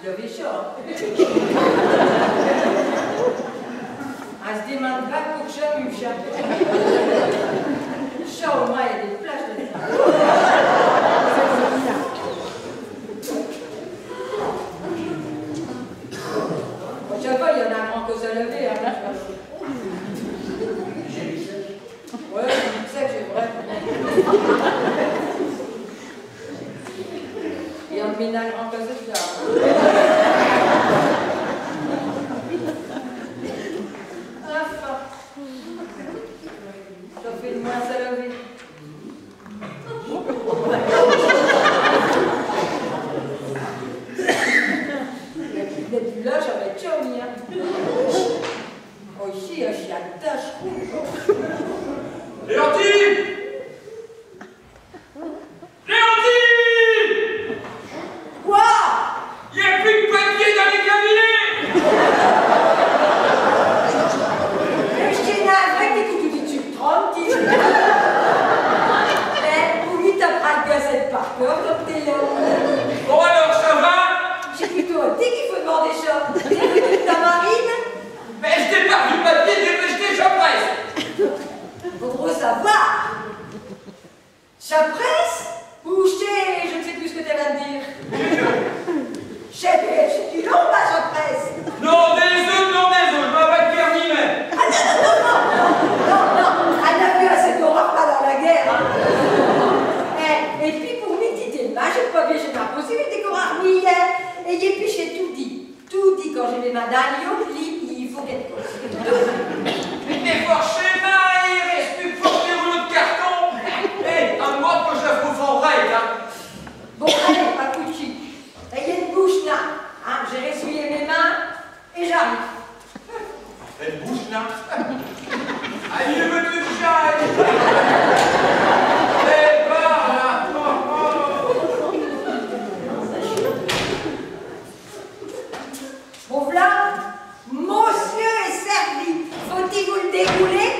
lever chaud. Elle se demande pas pour que je m'y chatte. Chaud, au moins, il y a des plages de ça. Je sais pas, il y en a un grand cause à lever, hein. Ouais, je sais que j'ai vrai. Il y a un ménage grand cause de ça. Enfin. Ça fait de moins à lever. Depuis là, j'avais chummy, hein. Oh, ici, je suis à tâche. Léontine! Léontine! Quoi? Il n'y a plus de papier dans les cabinets! Je t'ai navré que tu te trompes, tu mais pour lui, t'as pas le gazette par cœur, comme t'es là. Bon alors, ça va? J'ai plutôt dit qu'il faut demander ça. T'es venu de ta marine? Mais je t'ai pas du papier, j'ai jeté, je presse! Faut trop savoir. Ça presse? Ou je ne sais plus ce que tu vas me dire. C'est du long, là, ça presse. Non, désolé, je m'en vais te faire ni même! Ah non, elle n'a vu assez d'horreur pas dans la guerre. Hein. Et puis pour m'éditer le match, j'ai pas bien j'ai ma possibilité qu'on a remis hier. Et puis j'ai tout dit. Tout dit quand j'ai mes mains d'agneau, il faut quelque chose. Mais t'es fort schéma, il reste plus que porter rouleau de carton! Hé, un mot que je la fous en règle, hein! Bon, allez, pas coup de chic. Ayez une bouche là. Hein, j'ai ressuyé mes mains et j'arrive. Elle bouge là. Allez, je veux que j'aille. Elle part là. Bon, voilà, monsieur est servi. Faut-il vous le dégouler?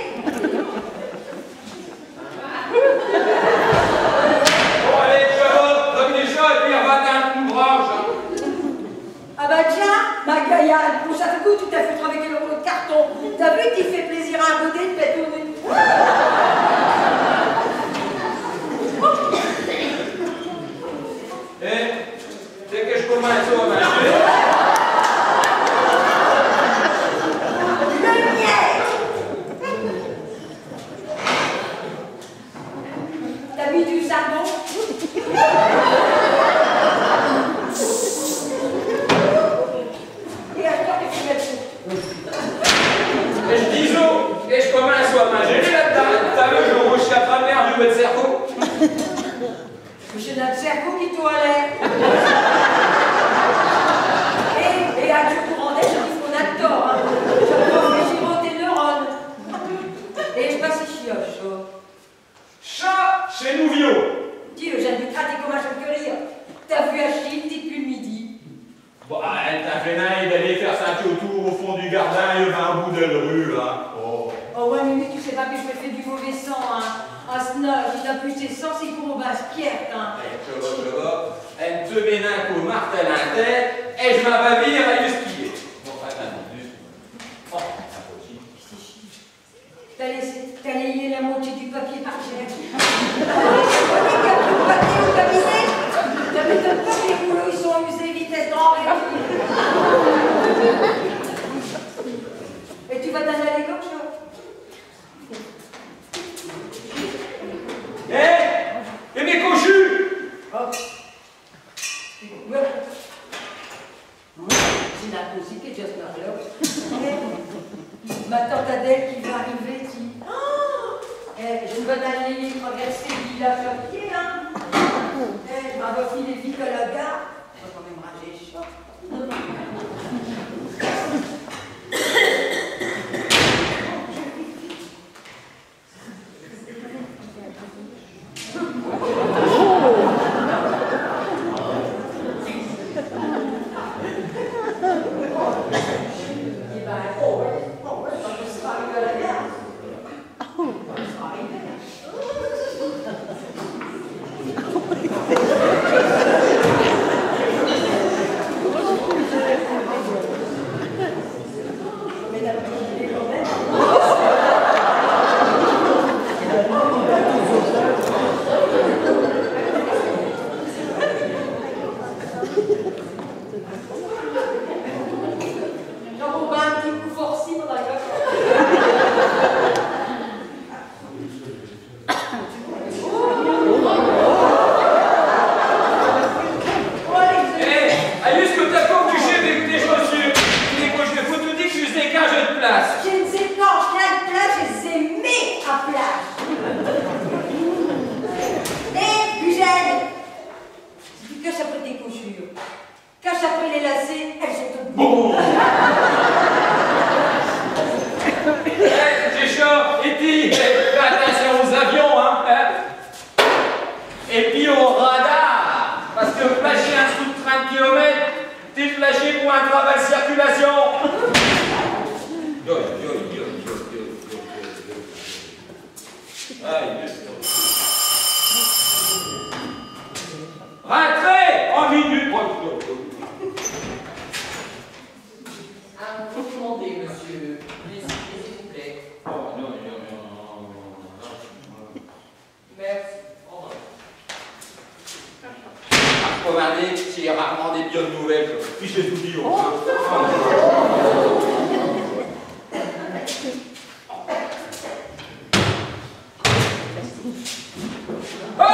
Bon, allez, je vote, comme les chats, et puis on va dans une branche. Ah bah tiens, ma gaillade, pour chaque coup, tu t'as fait travailler le rouleau de carton. T'as vu qu'il fait plaisir à un côté de faire tourner. Eh, c'est que je commence à marcher. Le miel. T'as mis du savon? Et attends, qu'est-ce que tu mets? Et je dis oh, et je commence à manger là-dedans. T'as vu, je rouge la première du votre cerveau. J'ai notre cerveau qui doit l'air. Et à Dieu courant des gens qui font un tort. Hein. Je prends les gyros tes neurones. Et je passe ici, chaud. Chat chez nous vieux. Dis, j'habiterai tes comme un choquerie. T'as vu Achille depuis le midi. Bon, elle t'a fait naïf d'aller faire sa tour au fond du jardin, il y avait un bout de rue là. Oh. Oh ouais, Mimi, tu sais pas que je me fais du mauvais sang, hein. Un snob, il a plus ses sens, c'est pour basse-pierre, hein. Je vois. Elle te met un coup martel à la tête, et je m'en vais venir à le skier. Bon, attends, juste. Oh, ça aussi. T'as layé la moitié du papier par terre. Tu connais qu'il y a plus de papier au cabinet? Ça m'étonne pas que les boulots, ils sont amusés vitesse grand réduit. Et tu vas t'en aller comme ça? Et mes cochus! Oh. Ouais. C'est la musique qui est juste là. Ma tante Adèle qui va arriver dit oh, je ne vais aller traverser le village à pied, hein. Je m'en vais filer vite à la gare. Je vais quand même ranger chaud. pris les lacets, elles sont toutes Bon. J'ai chaud, et puis, fais attention aux avions, hein. Et puis au radar, parce que flasher un sous de 30 km, t'es flashé pour un travail de circulation. Rentrez en minute. Vous demandez, monsieur. S'il vous plaît. Oh, non. Merci. Au revoir. Regardez, j'ai rarement des bonnes nouvelles. Puis je les oublie au moins. Ah!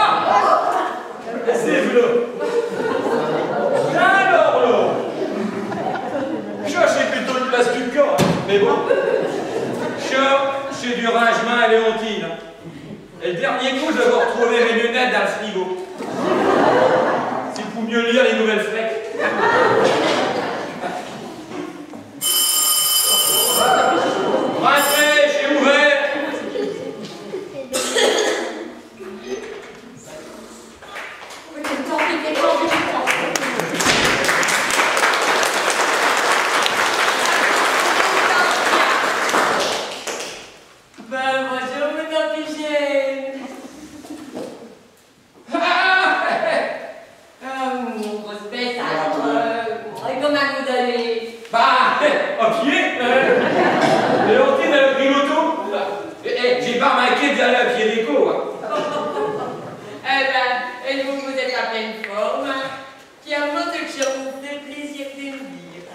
C'est là. Alors là. J'ai plutôt une place du corps, mais bon. J'ai du rangement à Léontine. Et le dernier coup, je vais retrouver mes lunettes dans le frigo. C'est pour mieux lire les nouvelles flecs. Rentrez, j'ai ouvert. Bonjour, madame Pigène. Grosse bête, comment vous allez? Bah, à pied. Léontine, elle a pris l'auto. J'ai pas manqué d'aller à pied d'écho. Hein. Et vous êtes à pleine forme. Qui a moins de chose de plaisir de me dire.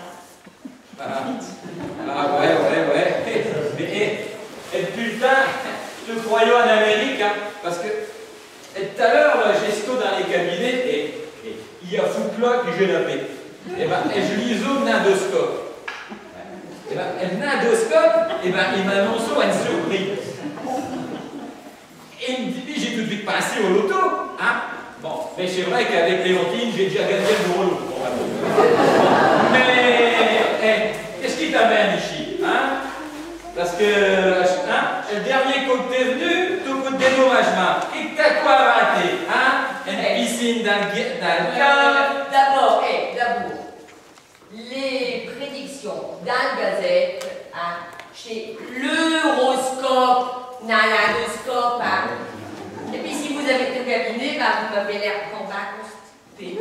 Ouais. Mais, depuis le temps, je te croyais en Amérique, hein, parce que tout à l'heure, j'ai sto dans les cabinets et il y a Foucla que j'ai la paix. Et je lui zoome l'endoscope. Et l'endoscope, il m'annonce une surprise. Et il me dit, j'ai tout de suite passé au loto. Hein? Bon, mais c'est vrai qu'avec Léontine, j'ai déjà gagné le gros lot. Mais, qu'est-ce qui t'amène ici? Hein? Parce que, le dernier coup que t'es venu, tout coup de dédommagement. Et que t'as quoi raté? Hein? Une piscine dans le cadre. D'abord, les prédictions dans la gazette, chez l'horoscope, dans l'endoscope, Et puis si vous avez tout cabinet, vous m'avez l'air combat constipé.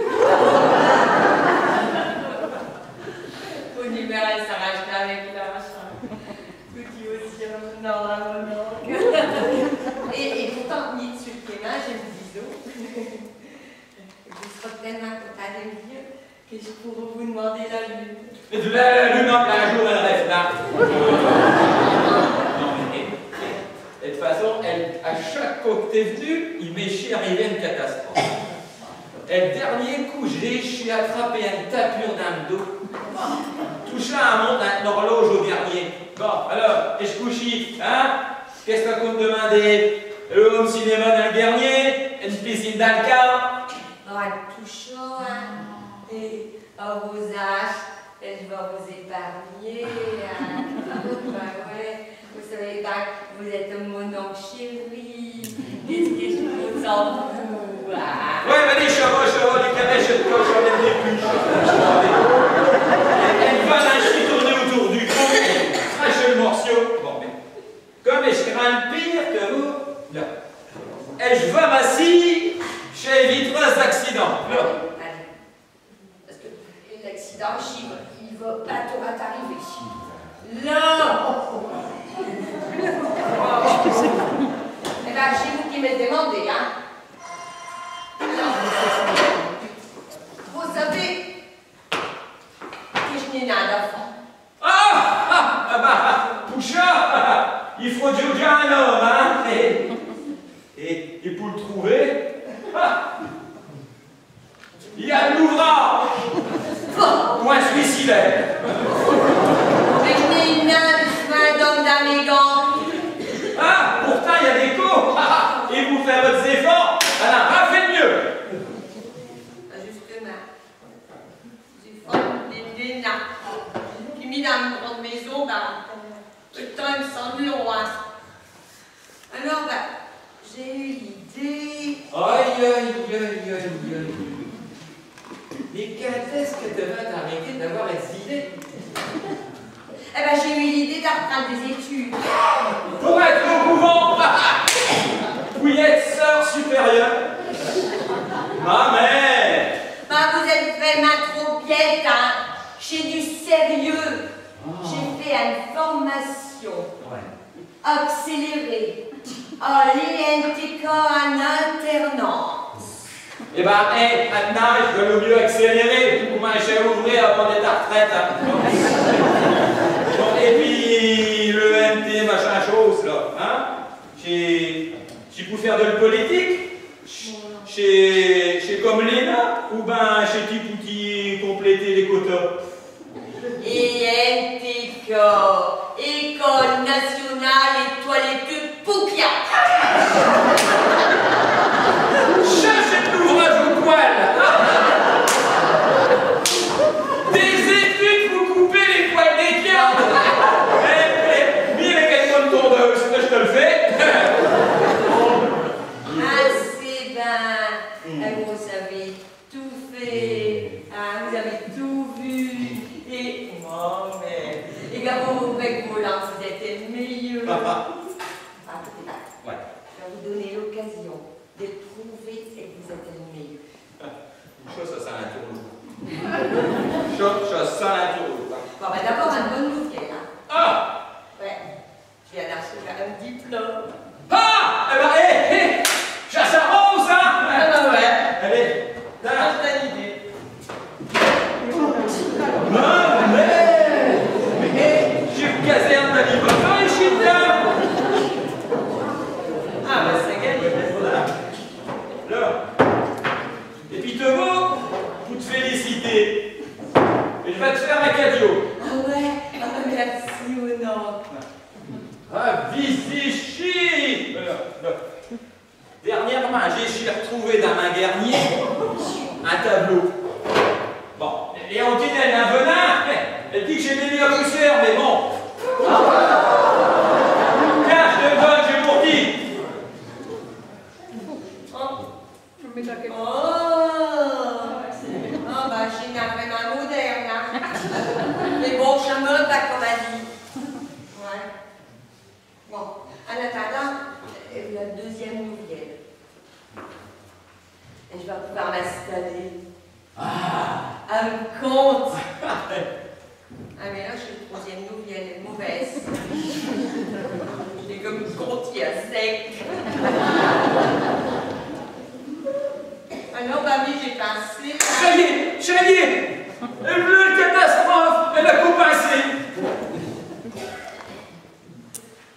Au numéro, elle s'arrache là avec la machin. Petit aussi, non. Et pourtant, ni dessus le kéma, j'ai le biseau. Je serai tellement contente de me dire que je pourrais vous demander la lune. Mais de la lune en plein jour, elle reste là. Et de toute façon, à chaque fois que t'es venu, il m'est arrivé une catastrophe. Et le dernier coup, j'ai attrapé un tapure dans le dos. Tout ça monte une horloge au dernier. Bon, alors, et je couchis, hein? Qu'est-ce qu'on me demander? Le home cinéma dans le dernier? Une piscine dans le car? Tout chaud, hein? Et à vos âges, je vais vous épargner. Ouais. Vous savez pas que vous êtes mon oncle chéri. Qu'est-ce que je vous en fous? Ouais, mais les chevaux, les calèches de coche, j'en ai des plus. Elle va lâcher tourner autour du cou, cracher le morceau. Bon, mais comme je crains le pire que vous, là. Et je vais m'assis, j'éviterai l'accident. Allez. Parce que l'accident, il va pas tout t'arriver. Là! Eh bien, c'est vous qui me demandez, hein? Vous savez que je n'ai rien d'enfant. Poucha, il faut juger un homme, hein? Et pour le trouver, il y a de l'ouvrage. Point suicidaire. Mais je n'ai rien de soin d'homme dans mes gants. Pourtant, il y a des cours. Et vous faites votre efforts. Alors, faites mieux. Justement, du fond. Mais quand est-ce que tu vas t'arrêter d'avoir les idées? Eh ben, j'ai eu l'idée d'en reprendre des études. Pour être au couvent, oui, être sœur supérieure. Ma mère. Ben, vous êtes vraiment trop bête, hein. J'ai du sérieux. J'ai fait une formation accélérée à l'INTK en alternance. Eh ben, maintenant, je veux le mieux accélérer pour m'acheter ouvrir avant d'être à retraite. Bon, et puis, le MT, machin chose, là, hein? J'ai pu faire de la politique. Chez comme Léna, ou ben chez Tipouti compléter les quotas. INTK, École nationale étoiletée Poupia. Cherchez de l'ouvrage au poil. Des études, vous coupez les poils des chiens. Mire avec une tondeuse, je te le fais. Assez bien. Vous avez tout fait. Hein, vous avez tout vu. Et moi, mais. Et quand vous avec vos langues, vous êtes les meilleurs. Écoutez là. Ouais. Je vais vous donner l'occasion de prouver que vous êtes les meilleurs. Une chose, ça sent un tour. Ça sent un tour. Bon, ben d'abord, une bonne nouvelle. Hein. Ah! Ouais. Je viens d'acheter un diplôme. Ah! Eh ben, chasse à rose, hein? Ah, ouais. Allez, là. T'as l'idée. Ma mère! Mais j'ai une caserne d'animation ici, là! Ah, ben c'est gagné. Voilà. Là. Et puis, Tomo, pour te féliciter. Et je vais te faire un cadeau. Ah ouais? Ah, merci ou non? Ah, Vichy! Dernièrement, j'ai retrouvé dans ma garnier un tableau. Bon, Léontine, elle a un venin. Elle dit que j'ai mis la poussière, mais bon. Tiens, je te le donne, j'ai pour qui? Oh, bah, j'ai une vraiment moderne, hein. Mais bon, je me note à comme elle dit. Ouais. Bon, en attendant, la deuxième nouvelle. Et je vais pouvoir m'installer. Un compte. Ah, mais là, j'ai une troisième nouvelle, elle est mauvaise. J'ai comme une compte qui est sec. Ah non, mamie, j'ai passé. Ça y est! Elle veut une catastrophe! Elle a coupé.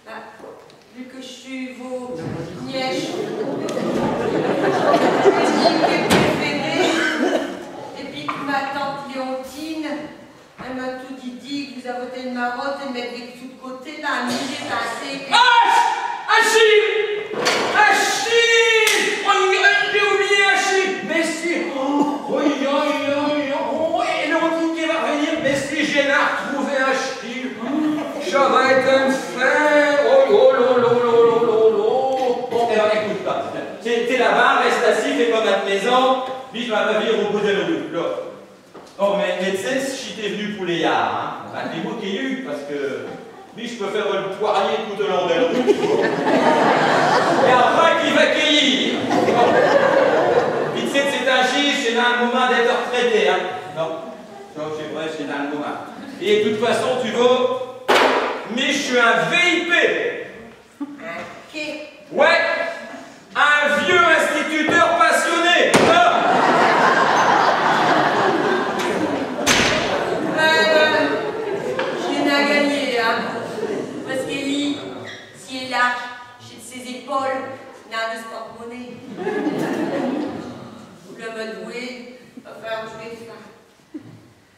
Ah, vu que je suis vos nièches, préférée, et puis que ma tante Léontine, elle m'a tout dit que vous avez voté une marotte et de mettre des sous de côté, là, à midi, j'ai passé. Achille! Achille! J'ai oublié Achille! Mais si! Et Léontine qui va revenir, mais si j'ai retrouvé Achille! Ça va être un fer! Bon, alors écoute pas. T'es là-bas, reste assis, fais comme à ta maison, puis je vais revenir au bout de la rue, là. Oh, mais tu sais, si t'es venu pour les yards, hein, ben, t'es moi qui ai eu, parce que lui, je peux faire le poirier tout au long de la rue. Et après, qui va cueillir. Puis tu sais, c'est un chiche, c'est dans le moment d'être retraité, hein. Non, c'est vrai, c'est dans le moment. Et de toute façon, tu vas, mais je suis un VIP. Ok. Ouais, un vieux instituteur passionné. J'ai n'a gagné, hein. Parce que lui, s'il est large, j'ai de ses épaules, n'a de ce porte-monnaie. Le me doué, va faire jouer ça.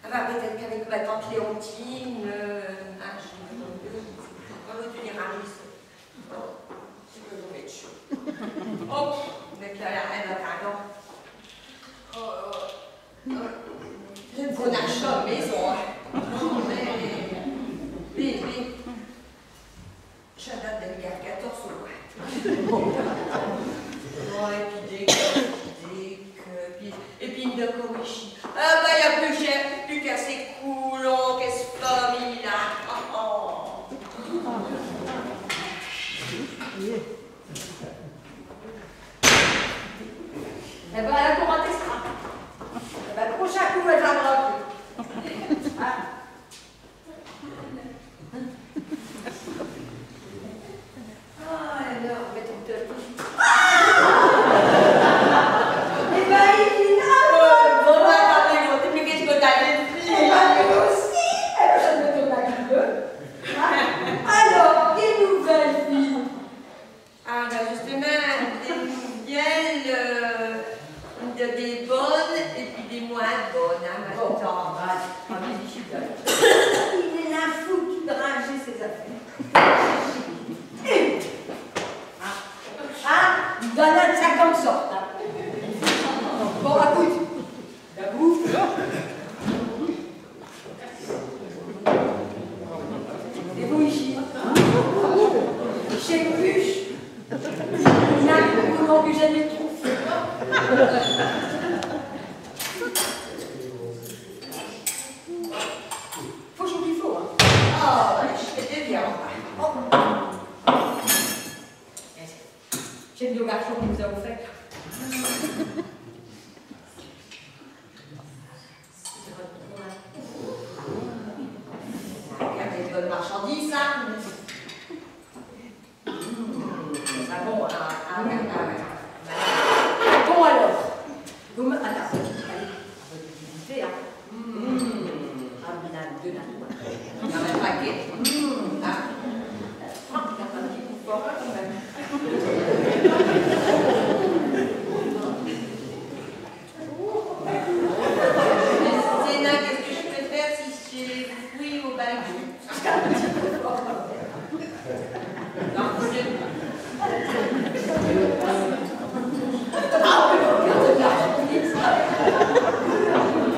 Ah bah peut-être qu'avec ma tante Léontine, je sais pas mieux, on va tenir un risque. C'est que vous êtes chaud. Oh, avec la reine, pardon. Je ne connais pas à la maison. Mais, je date de l'hiver 14 au loin. Ouais, puis puis Morichi. Ah bah, il y a plus qu'à ces coulons, qu'est-ce famille là. Oh, oh. Eh ben, la cour attestera. Eh ben, le prochain coup, elle viendra plus. Ah. Ah, alors, mettons le eh ben, il a Bon, attendez, mais qu'est-ce que t'as dit? eh ben, lui aussi. Eh ben, je me tourne la gueule. Alors, des nouvelles filles. Ah, bah justement, des nouvelles, des bonnes et puis des moins bonnes, hein, Bon, maintenant. il est là fou qui drageait ses affaires. Ah, il donne un de 50 sortes. Hein. Bon, écoute, la bouffe. Et vous, ici, chez Buche, il y a un moment que jamais trouvé. Faut chaud qu'il faut, hein. Oh, je fais des viandes. Oh. J'aime bien le garçon qui nous a offert. Regardez les bonnes marchandises, ça. Ça bon, Bon alors, vous me... Attends, allez, vite, hein. Un banane, deux nattes. il y a un paquet. Ah, il y a un petit coup fort, quand même. Zéna, qu'est-ce que je peux faire si j'ai des fruits au bagou? Non, c'est...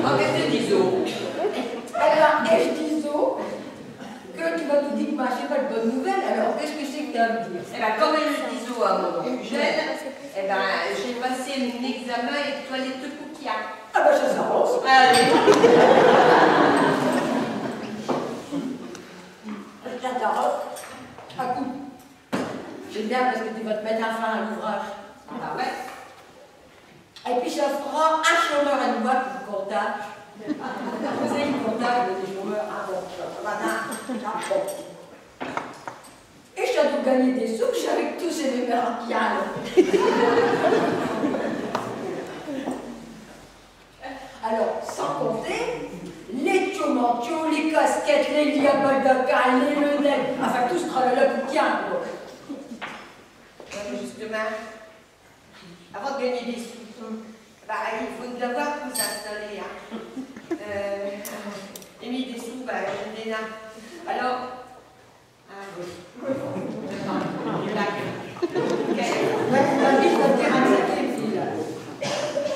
Oh, qu'est-ce que tu dis, Zo? Alors, et je dis Zo, que tu vas nous dire que moi, je n'ai pas de bonnes nouvelles, alors qu'est-ce que c'est que tu as à me dire? Eh bien, comme je dis Zo à mon plus jeune, eh ben, j'ai passé mon examen et toilette de Poukia. Ah ben ça s'avance. Allez. J'adore. Ah, coup. J'aime bien parce que tu vas te mettre un fin à l'ouvrage. Ah bah ouais. Et puis ça fera un chômeur à nous voir pour comptable. Vous savez, le comptable des chômeurs, ah bon, bon. Et je dois gagner des sous, je suis avec tous ces mémorials. Alors, sans compter, les tiomantios, les casquettes, les liaboles de caille, les lunettes, enfin tout ce tralala qui tient, quoi. Ouais, justement, avant de gagner des sous, bah, il faut d'abord tout s'installer. Hein. J'ai mis des sous, bah, j'ai des nains. Alors,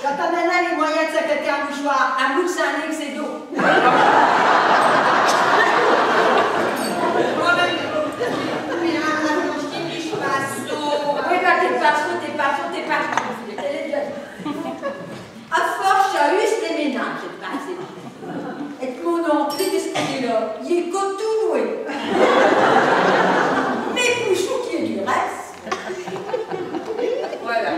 Quand ta nana a les moyens de s'accater un mouchoir, un bout de sein c'est d'eau. Oui, bah t'es pas chaud. Elle est déjà dit. À force, j'ai eu ces ménages, j'ai pas assez. Et que mon oncle, qu'est-ce qu'il est là? Il est cotoué. Mais Pouchou qui est du reste. Voilà.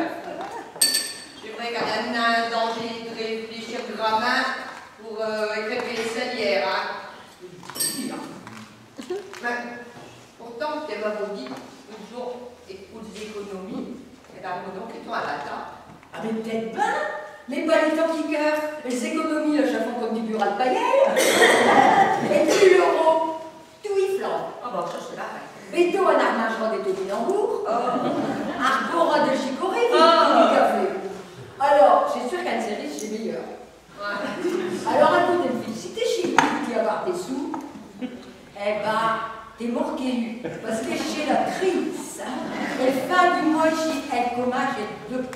C'est vrai qu'elle a un danger de réfléchir grammaire pour écrire les salières. Hein. Mais, pourtant, tu m'avais dit toujours aux économies, et ben, donc, ils sont à la table. Ah, mais peut-être pas. Mais pas les temps qui cœur. Les économies, le chafon comme du bureau de paillettes. Et puis l'euro, tout y flambe. Ah bon, ça c'est pareil. Béto, un armagement des topinambours. Arbora de chicorée, du café. Alors, c'est sûr qu'un service, c'est meilleur. Ouais. Alors, à côté de féliciter chez lui, qui avoir des sous, eh ben, t'es mort qu'élu. Parce que chez la crise, et fin du mois, elle commage et deux.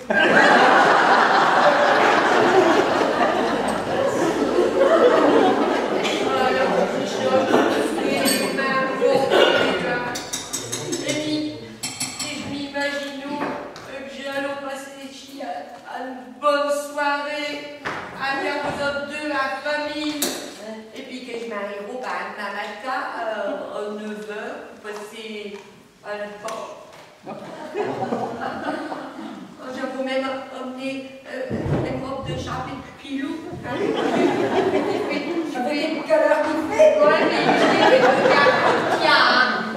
Bonne soirée à Avec quelle heure tu fais? Ouais, mais je l'ai fait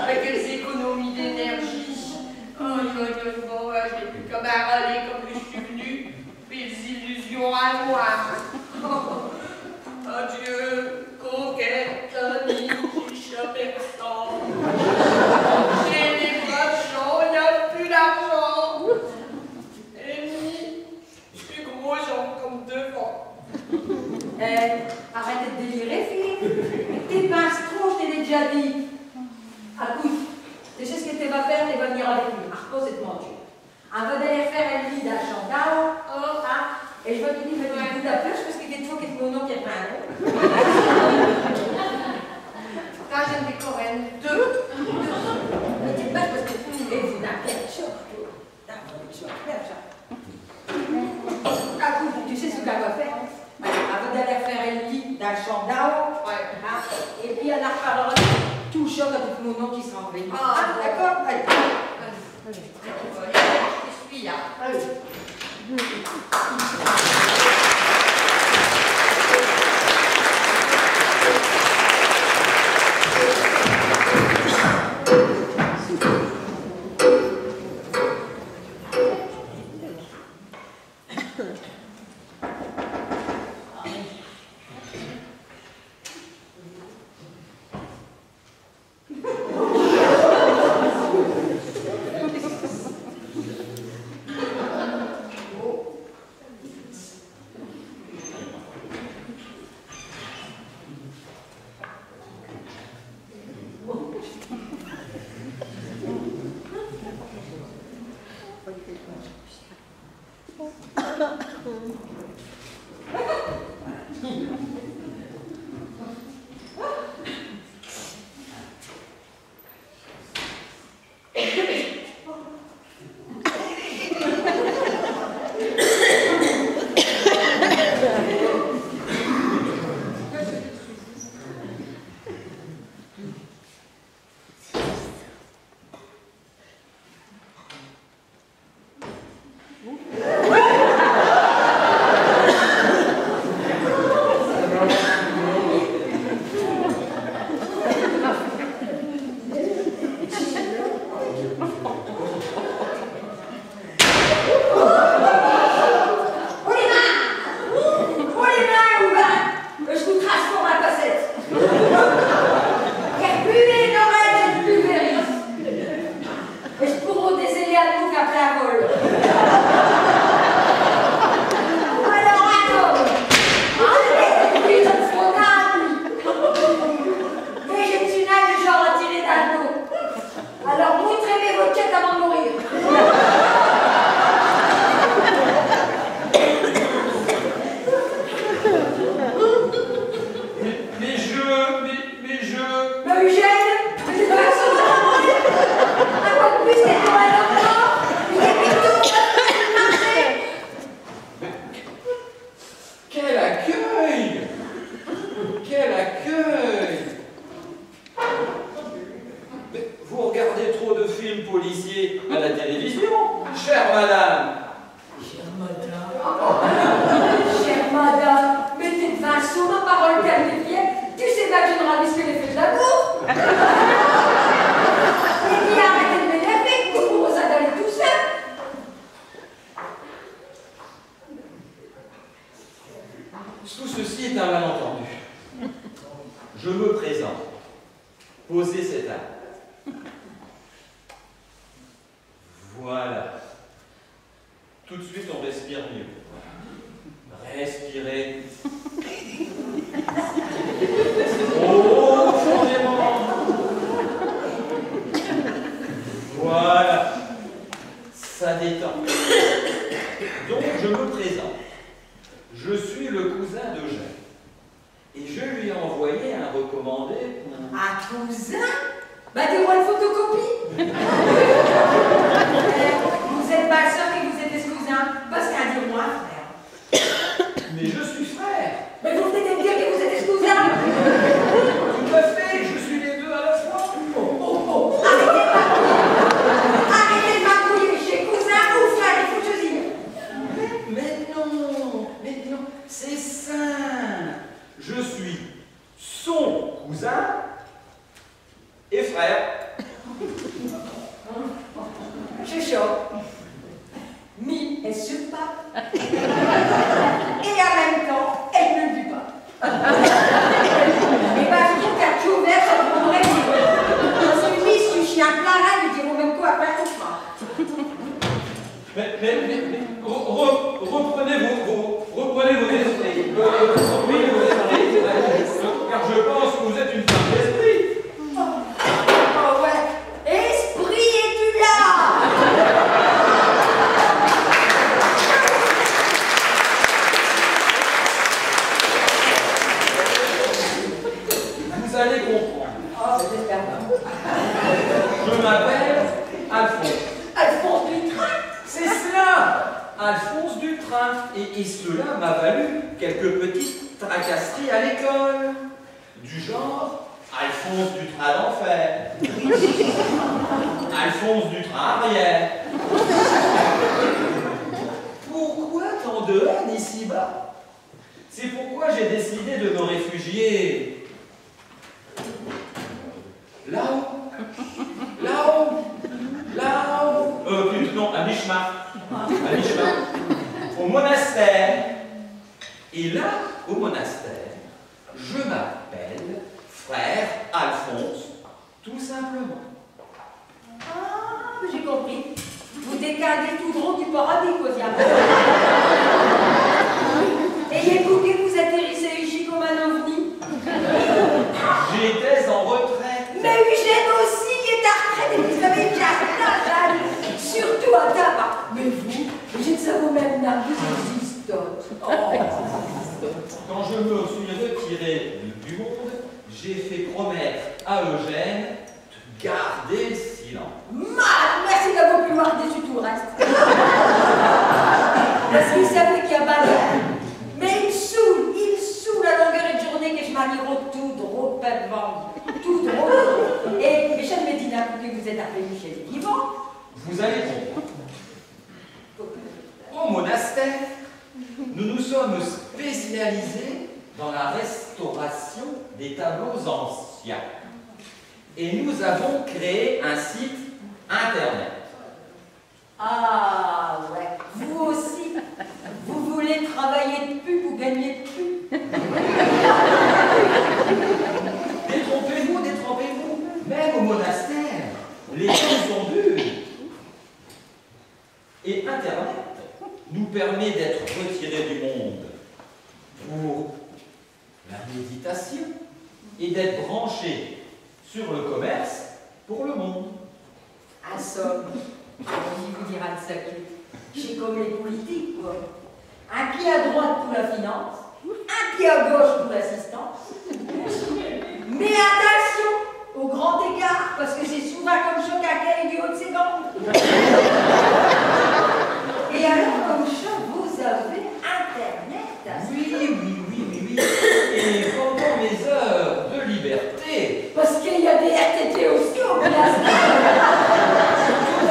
avec quelles économies d'énergie. Oh, bon, je n'ai plus qu'à m'arraler comme je suis venue. Mes illusions à moi. Adieu, coquette, amie, chicha personne. J'ai les bras chauds, il n'y a plus d'argent. Amy, je suis gros, jambes comme devant. Arrête de délirer, Philippe. Tes pinces trop, je te l'ai déjà dit. Écoute, tu sais ce que tu vas faire, tu vas venir avec lui. Marco, c'est de mentir. On va d'aller faire un lit à Chantal. Et je vais te dire, je vais te dire ta plage parce que quelque chose qui est mon nom qui est pas un nom. Quand je me décorène, deux. Mais tu te bats parce que vous n'avez rien de chose. Écoute, tu sais ce qu'elle va faire? Elle va d'aller faire un lit dans le champ d'eau. Et puis elle en reparlera tout chaud avec mon nom qui sera revenu. D'accord? Allez. Je suis là. Allez. Tout ceci est un malentendu. Je me présente. Posez cette arme. Voilà. Tout de suite, on respire mieux. Respirez. Profondément. Voilà. Ça détend. Donc, je me présente. Je suis le cousin d'Eugène. Et je lui ai envoyé un recommandé pour... Un cousin? Bah, dis-moi une photocopie. Vous êtes ma soeur et vous êtes des cousins. Parce qu'un dis-moi, frère. Mais je suis frère. Mais vous venez de me dire que vous êtes des cousins. Tout à fait, je suis les deux à la fois. Oh. Arrêtez de m'embrouiller. Chez cousin ou frère, il faut choisir. Mais non, c'est simple. cela m'a valu quelques petites tracasseries à l'école, du genre Alphonse du train d'enfer, Alphonse du train arrière. Pourquoi tant de haine ici-bas? C'est pourquoi j'ai décidé de me réfugier là-haut, là-haut, là-haut, non, à mi-chemin, au monastère. Et là, au monastère, je m'appelle Frère Alphonse, tout simplement. Ah, j'ai compris. Vous décalez tout droit du paradis, quoi, et écoutez, vous atterrissez ici comme un ovni. J'étais en retraite. Mais Eugène aussi est à retraite, et vous savez, Jeanne, surtout à tabac. Mais vous, Eugène, ça vaut même là, vous existez. Oh. Quand je me suis retiré du monde, j'ai fait promettre à Eugène de garder le silence. Merci d'avoir pu voir dessus tout le reste. Parce qu'il savait qu'il y a pas d'air. Mais il saoule à longueur de journée que je m'aligre tout drôle, pas de vent, tout drôle. Et Michel Medina, que vous êtes arrivé chez les vivants. Vous allez comprendre. Au monastère, nous nous sommes spécialisés dans la restauration des tableaux anciens. Et nous avons créé un site internet. Ah ouais, vous aussi, vous voulez travailler de plus pour gagner de plus. Détrompez-vous, même au monastère, les temps sont durs. Et internet nous permet d'être retirés du monde pour la méditation et d'être branchés sur le commerce pour le monde. En somme, je vous dira de ça j'ai comme les politiques, quoi. Un pied à droite pour la finance, un pied à gauche pour l'assistance. Mais attention au grand écart, parce que c'est souvent comme choc à caille du haut de ses gants. Et alors, comme choc, vous avez Internet. Oui. Et pendant mes heures de liberté. Parce qu'il y a des RTT au scope, là. Tout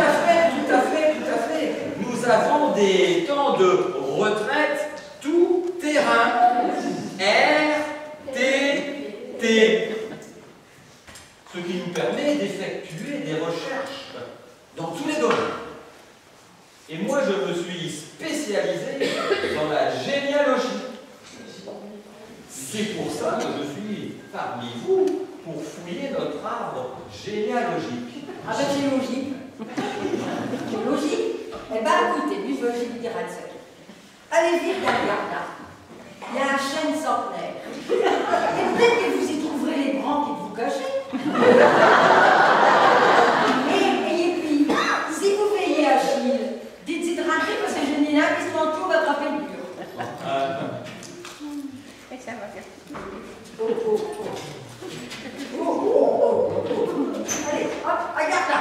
à fait. Nous avons des temps de retraite tout terrain. RTT. Ce qui nous permet d'effectuer des recherches dans tous les domaines. Et moi, je me suis spécialisé dans la généalogie. C'est pour ça que je suis parmi vous pour fouiller notre arbre généalogique. Ah ben c'est logique. C'est logique. Eh ben écoutez, lui je vais vous dire un secret. Allez vite derrière là. Il y a un chêne centenaire. Et peut-être que vous y trouverez les branches qui vous cachez. Et puis, si vous veillez à Achille, dites-y de rentrer parce que je n'ai là qui se manque va attraper le mur. Et ça va faire. Allez, hop, regarde là.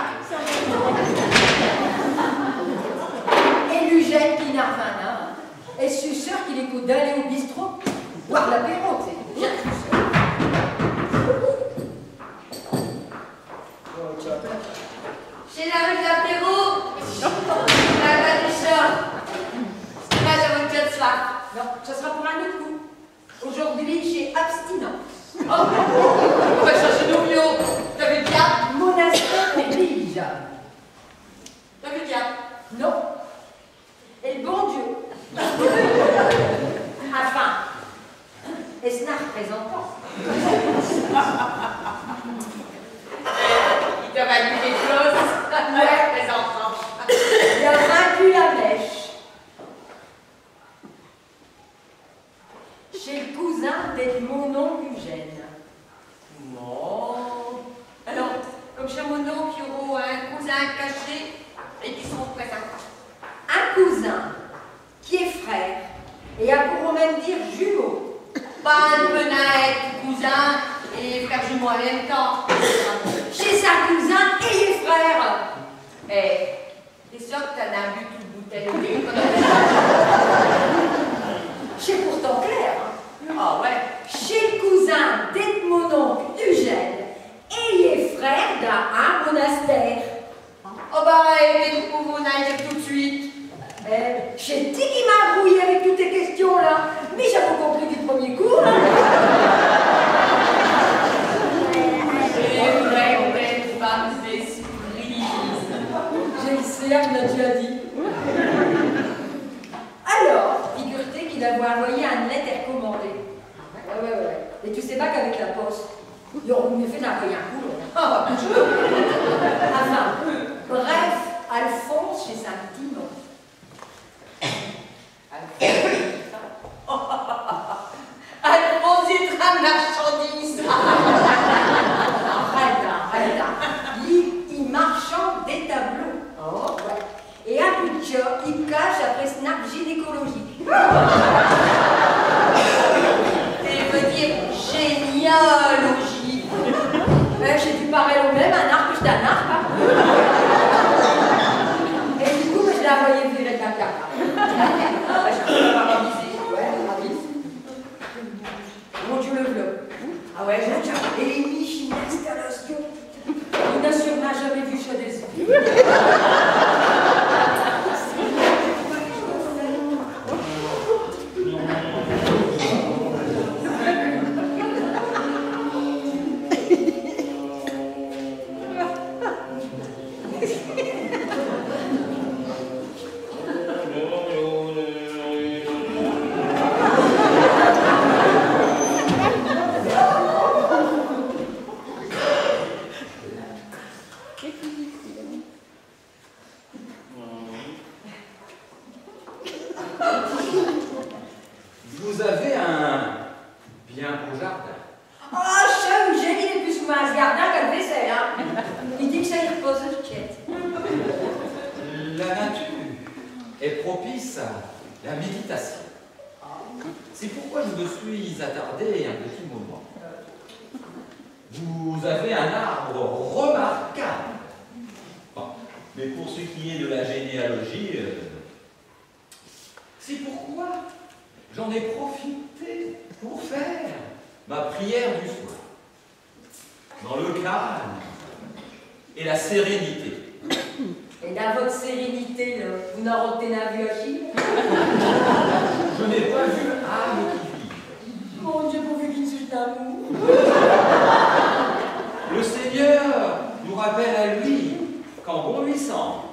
Et Eugène Pinarvana, et je suis sûre qu'il écoute d'aller au bistrot, boire l'apéro, c'est bien sûr. Chez la rue de l'apéro, la bas du chat. C'est pas à votre de soir. Non, ça sera pour un autre coup. Aujourd'hui, j'ai abstinence. Oh, on va chercher nos bio. T'as vu le diable? Monastère oblige. T'as vu le diable? Non. Et le bon Dieu. Enfin, et ce n'a représentant. Il t'a valu des choses. Ouais, les enfants. Il a vaincu la mèche. Chez le cousin de mon oncle Eugène. Non. Alors, comme chez mon oncle, il y aura un cousin caché et qui sont présents. Un cousin qui est frère et a pour même dire jumeau. Pas de être cousin et frère jumeau en même temps. Chez sa cousin et les frères. Eh, t'es sûr que t'en as bu toute bouteille de vin? pourtant clair. Hein. Ah ouais. Chez le cousin d'être mon oncle Eugène, et il est frère d'un monastère. Oh bah, et vous vous n'allez tout de suite. J'ai dit qu'il m'a embrouillé avec toutes tes questions-là, mais j'avais compris du premier coup. Hein. C'est vrai, belle femme d'esprit. Je le sais, elle me l'a déjà dit. Alors, figure-toi qu'il avait envoyé un lettre recommandée. Ouais. Et tu sais pas qu'avec la poste, il aurait mieux fait d'envoyer un coup. Enfin, bref, Alphonse chez un petit nom. Alphonse est un marchandise. Arrête. Il marchande des tableaux. Oh, ouais. Et un peu de job, il cache après snap gynécologique. Et veut dire généalogie. J'ai dû parler au même, un arc, c'est un arc. Hein. Et du coup, je l'ai envoyé virer de la carte. Je peux pas raviser. Ouais, ravise. Mon Dieu, le vlog. Ah ouais, j'ai Et les niches, une installation. Il n'a sûrement jamais vu ça des yeux. Vous avez un bien beau jardin. Ah, chat Eugène, il est plus souvent à ce jardin qu'à le vaisselle, hein. Il dit que ça y repose le tchète. La nature est propice à la méditation. C'est pourquoi je me suis attardé un petit moment. Vous avez un arbre remarquable. Bon, mais pour ce qui est de la généalogie, c'est pourquoi j'en ai profité pour faire ma prière du soir. Dans le calme et la sérénité. Et dans votre sérénité, là, vous n'en retenez un vu à Chine? Je n'ai pas vu âme qui vit. Mon Dieu, pourvu qu'il ne suit d'amour. Le Seigneur nous rappelle à lui quand bon lui semble.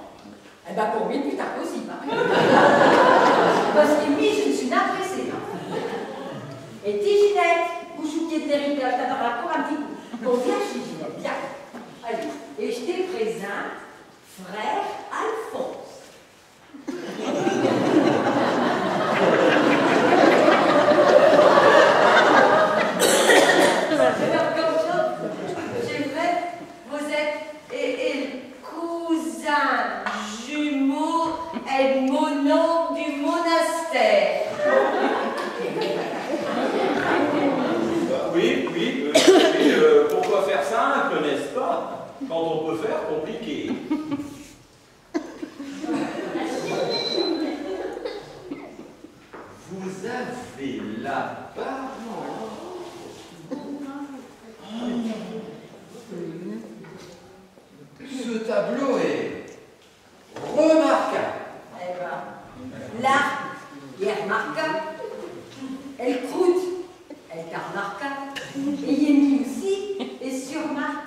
Eh ben pour lui, plus impossible. Hein. Parce que lui, je ne suis n'appréciée. Et Ginette, vous choutiez de l'héritage, t'attendras encore un petit coup. Bon, viens chez Ginette, viens. Allez, et je te présente frère Alphonse. C'est vrai, vous êtes cousin jumeau et monon du monastère. Oui, pourquoi faire simple, n'est-ce pas, quand on peut faire compliqué. Vous avez l'apparence. Ce tableau est remarquable. Eh ben, là, il est remarquable. Elle croûte, elle est remarquable. Et il est mis aussi, et sur remarquable.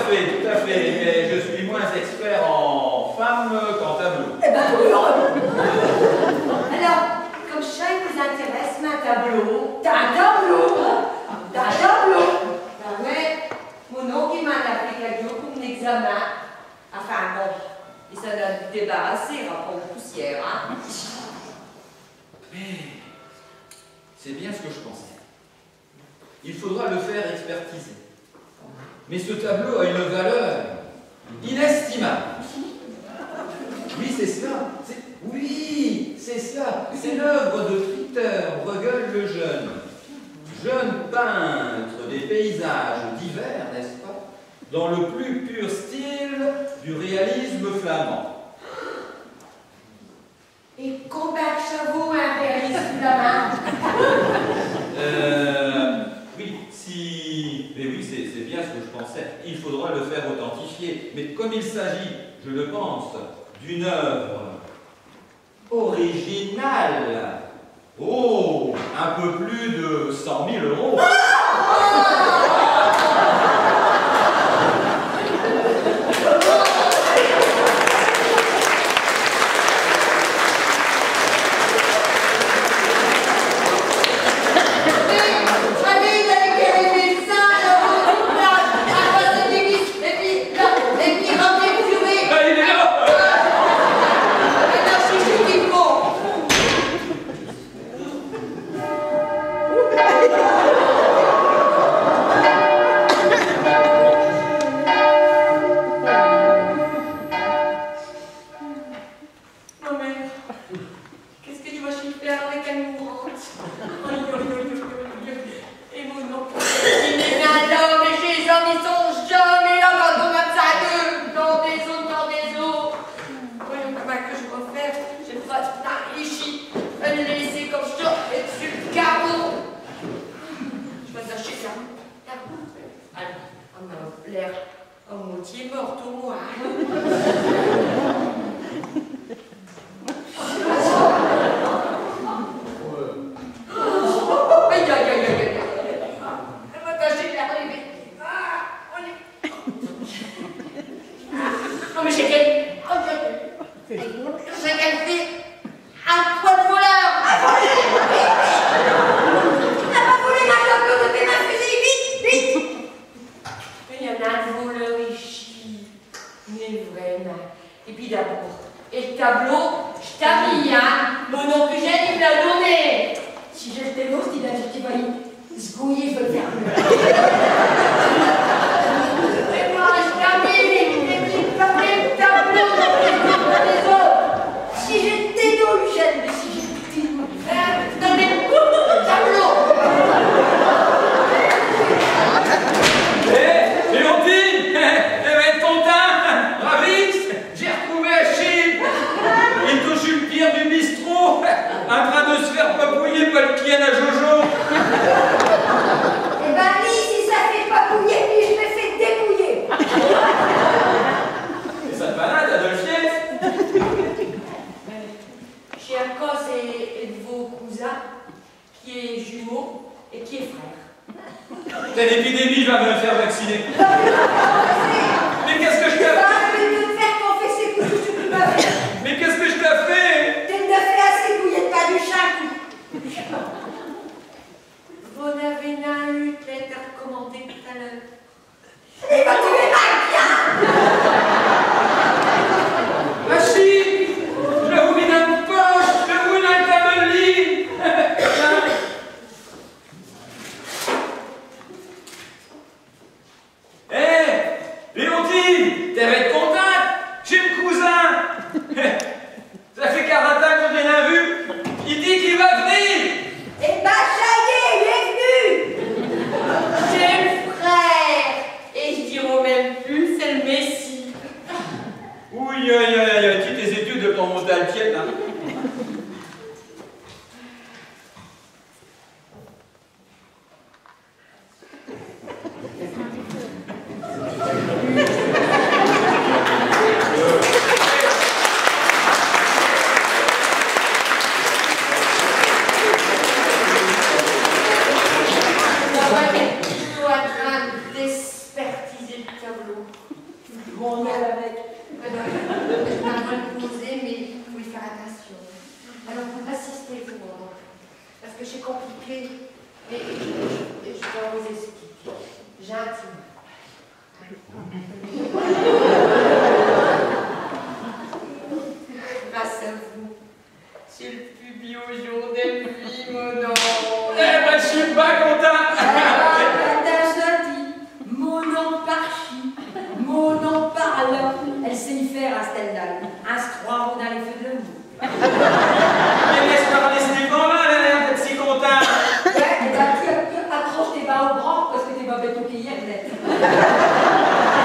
Tout à fait, mais je suis moins expert en femmes qu'en tableau. Eh ben, oui, Alors, comme chien vous intéresse, ma tableau. t'as un tableau. T'as un tableau. Ah ouais, mon oncle m'a appelé quelques jours pour un examen. Enfin bon, il s'en a débarrassé, rapport de poussière, hein. Mais c'est bien ce que je pensais. Il faudra le faire expertiser. Mais ce tableau a une valeur inestimable. Oui, c'est cela. C'est l'œuvre de Ritter Bruegel le jeune peintre des paysages divers, n'est-ce pas, dans le plus pur style du réalisme flamand. Et combien de chevaux un réalisme flamand? Oui, si... Mais oui, c'est bien ce que je pensais. Il faudra le faire authentifier. Mais comme il s'agit, je le pense, d'une œuvre originale, oh, un peu plus de 100 000 €.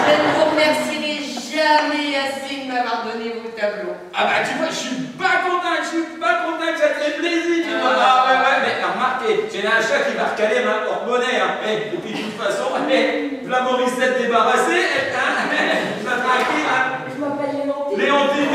Je ne vous remercierai jamais merci de m'avoir donné vos tableaux. Ah bah tu vois, je suis pas content que ça te fait plaisir, tu vois. Ah ouais, mais remarquez, j'ai un chat qui va recaler ma porte-monnaie, hein. Et puis de toute façon, la Morissette débarrassée, je vais tranquille, hein. Je m'appelle Léontine. Léontine.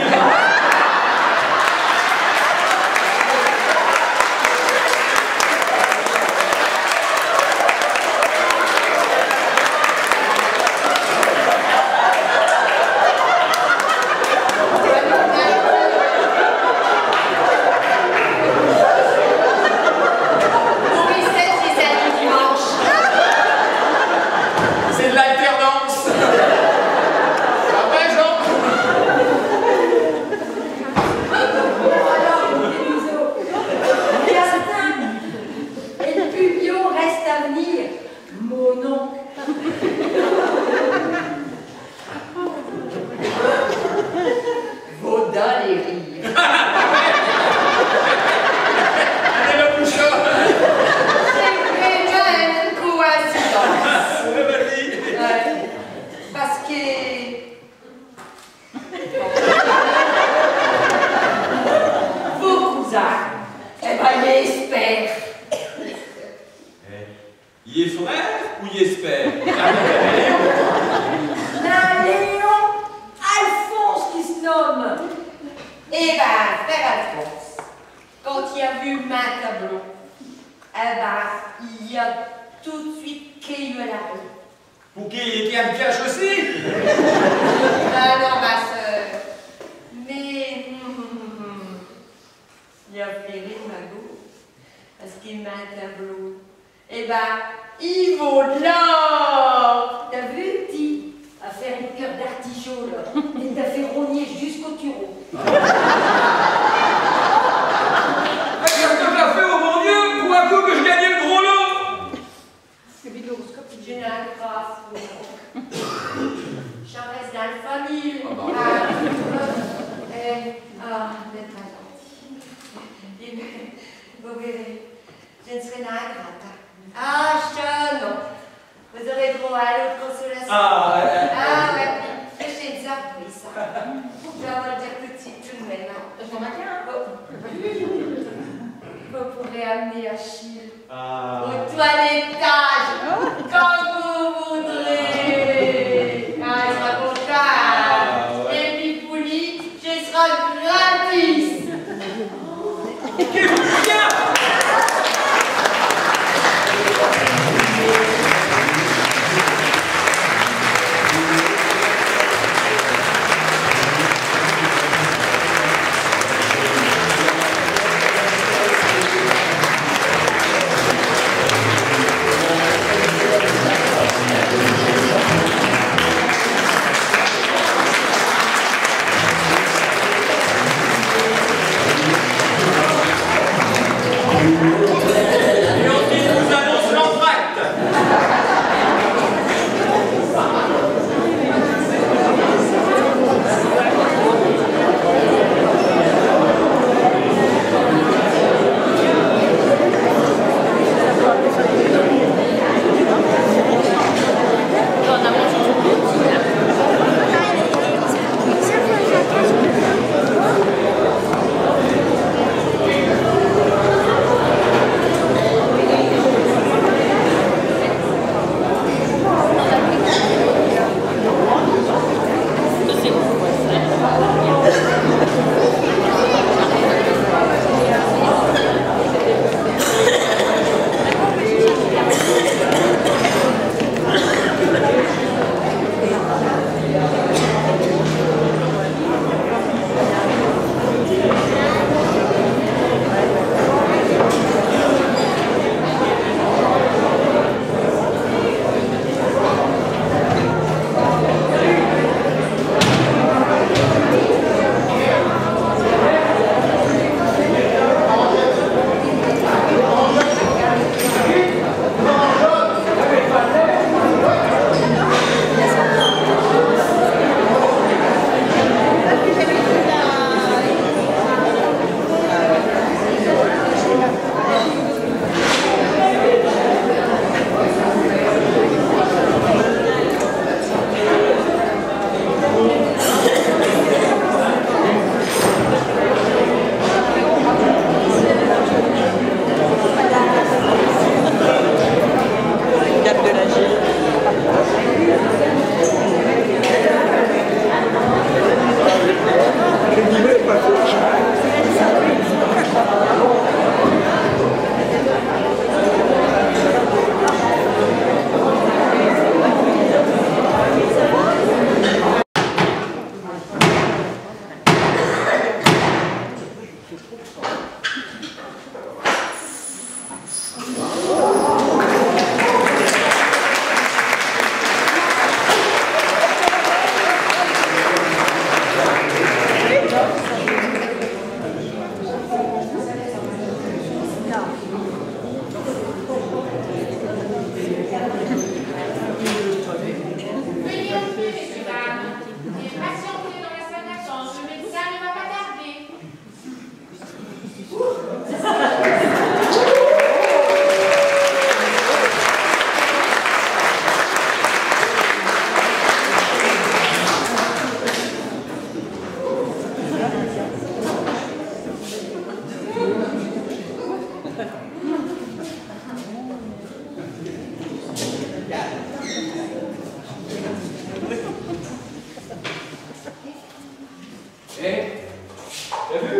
T'as vu?